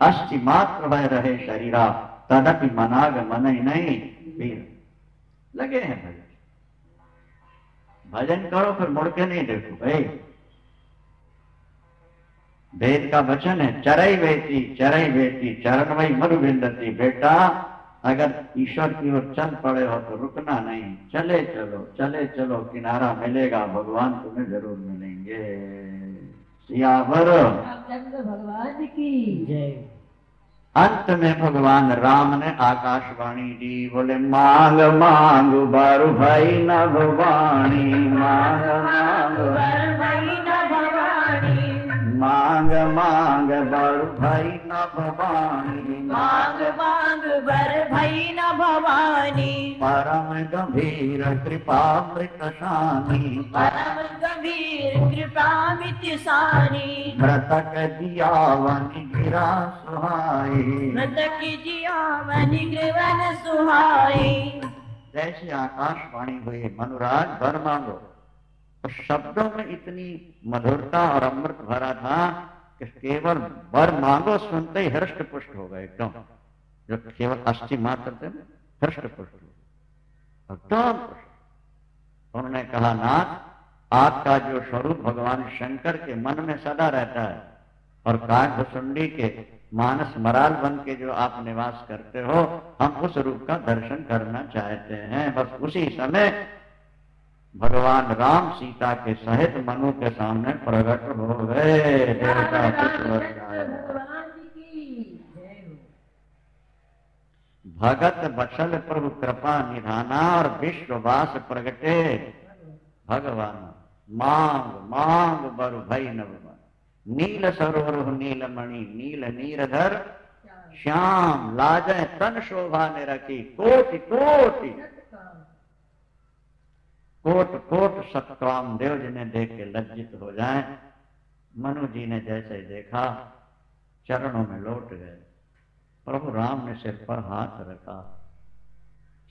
अस्थि मात्र भय रहे शरीरा, तदपि मनाग मन ही नहीं वीर। लगे हैं भजन, भजन करो फिर मुड़ के नहीं देखो भाई। वेद का वचन है, चरई बेटी चरण वही मरु विंदती। बेटा अगर ईश्वर की ओर चल पड़े हो तो रुकना नहीं, चले चलो किनारा मिलेगा, भगवान तुम्हें जरूर मिलेंगे। सियावर भगवान की जय। अंत में भगवान राम ने आकाशवाणी दी, बोले मांग मांग बर भाई न भवानी, मांग मांग बर भई न भवानी, मांग मांग बर भाई न भवानी, मांग मांग बर भई न भवानी, परम गंभीर कृपामृत सानी, परम गंभीर कृपामित सानी, मृतक जियावन गिरा सुहाई, मृतक जियावन गिरवन सुहाई। जैसे आकाशवाणी हुई, मनुराज वर मांगो, तो शब्दों में इतनी मधुरता और अमृत भरा था कि केवल वर मांगो सुनते ही हृष्ट पुष्ट हो गए एकदम। जो केवल अस्थि मात्र थे हृष्ट पुष्ट हो एकदम। उन्होंने कहा, नाथ आपका जो स्वरूप भगवान शंकर के मन में सदा रहता है, और काकभुसुंडी के मानस मराल बन के जो आप निवास करते हो, हम उस रूप का दर्शन करना चाहते हैं। बस उसी समय भगवान राम सीता के सहित मनु के सामने प्रकट हो गए। देवता पुत्र भगत बचल प्रभु कृपा निधाना, और विश्ववास प्रगटे भगवान। मांग मांग बरु भई नव, नील सरोवर नीलमणि, नील नीरधर श्याम, लाजय तन शोभा ने रखी, कोटि कोटि कोट कोट सतकाम देव जिन्हें देख के लज्जित हो जाएं। मनु जी ने जैसे देखा चरणों में लौट गए। प्रभु राम ने सिर पर हाथ रखा,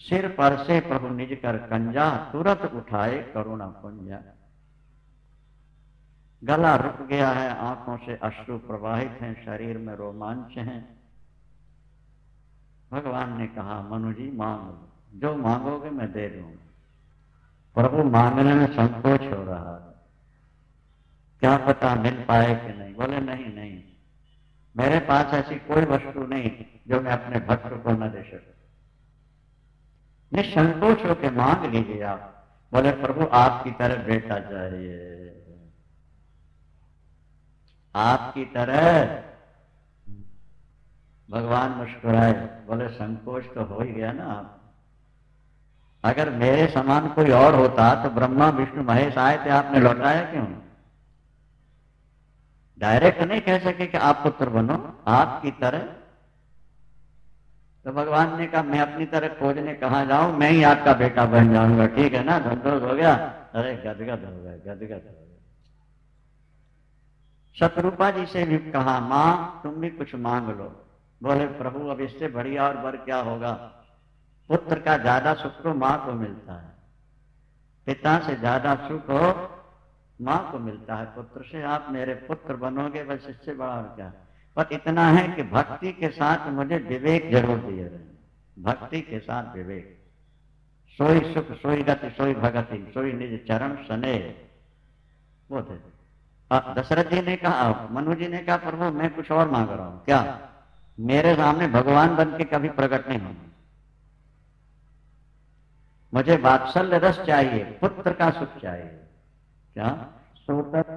सिर पर से प्रभु निज कर कंजा, तुरंत उठाए करुणा पुंजा। गला रुक गया है, आंखों से अश्रु प्रवाहित हैं, शरीर में रोमांच हैं। भगवान ने कहा, मनु जी मांगो, जो मांगोगे मैं दे दूंगा। प्रभु मांगने में संकोच हो रहा है, क्या पता मिल पाए कि नहीं। बोले नहीं नहीं, मेरे पास ऐसी कोई वस्तु नहीं जो मैं अपने भक्त को न दे सकूं। निसंकोच होकर मांग लीजिए आप। बोले प्रभु आपकी तरह बेटा चाहिए, आपकी तरह। भगवान मुस्कुराए, बोले संकोच तो हो ही गया ना आप। अगर मेरे समान कोई और होता तो ब्रह्मा विष्णु महेश आए थे, आपने लौटाया क्यों? डायरेक्ट नहीं कह सके कि आप पुत्र बनो, आपकी तरह। तो भगवान ने कहा, मैं अपनी तरह खोजने कहाँ जाऊं, मैं ही आपका बेटा बन जाऊंगा। ठीक है ना, संतोष हो गया? अरे गदगद हो गए, गदगद हो गए। शत्रुपा जी से भी कहा, माँ तुम भी कुछ मांग लो। बोले प्रभु अब इससे बढ़िया और बर क्या होगा। पुत्र का ज्यादा सुख तो माँ को मिलता है, पिता से ज्यादा सुख हो माँ को मिलता है। पुत्र से आप मेरे पुत्र बनोगे, बस इससे बड़ा और क्या। पर इतना है कि भक्ति के साथ मुझे विवेक जरूर दिए रहे। भक्ति के साथ विवेक, सोई सुख सोई गति सोई भगति, सोई निज चरण सने, वो थे। दशरथ जी ने कहा, मनु जी ने कहा, प्रभु मैं कुछ और मांग रहा हूं। क्या? मेरे सामने भगवान बन के कभी प्रकट नहीं होंगे, मुझे वात्सल्य रस चाहिए, पुत्र का सुख चाहिए। क्या? सोतर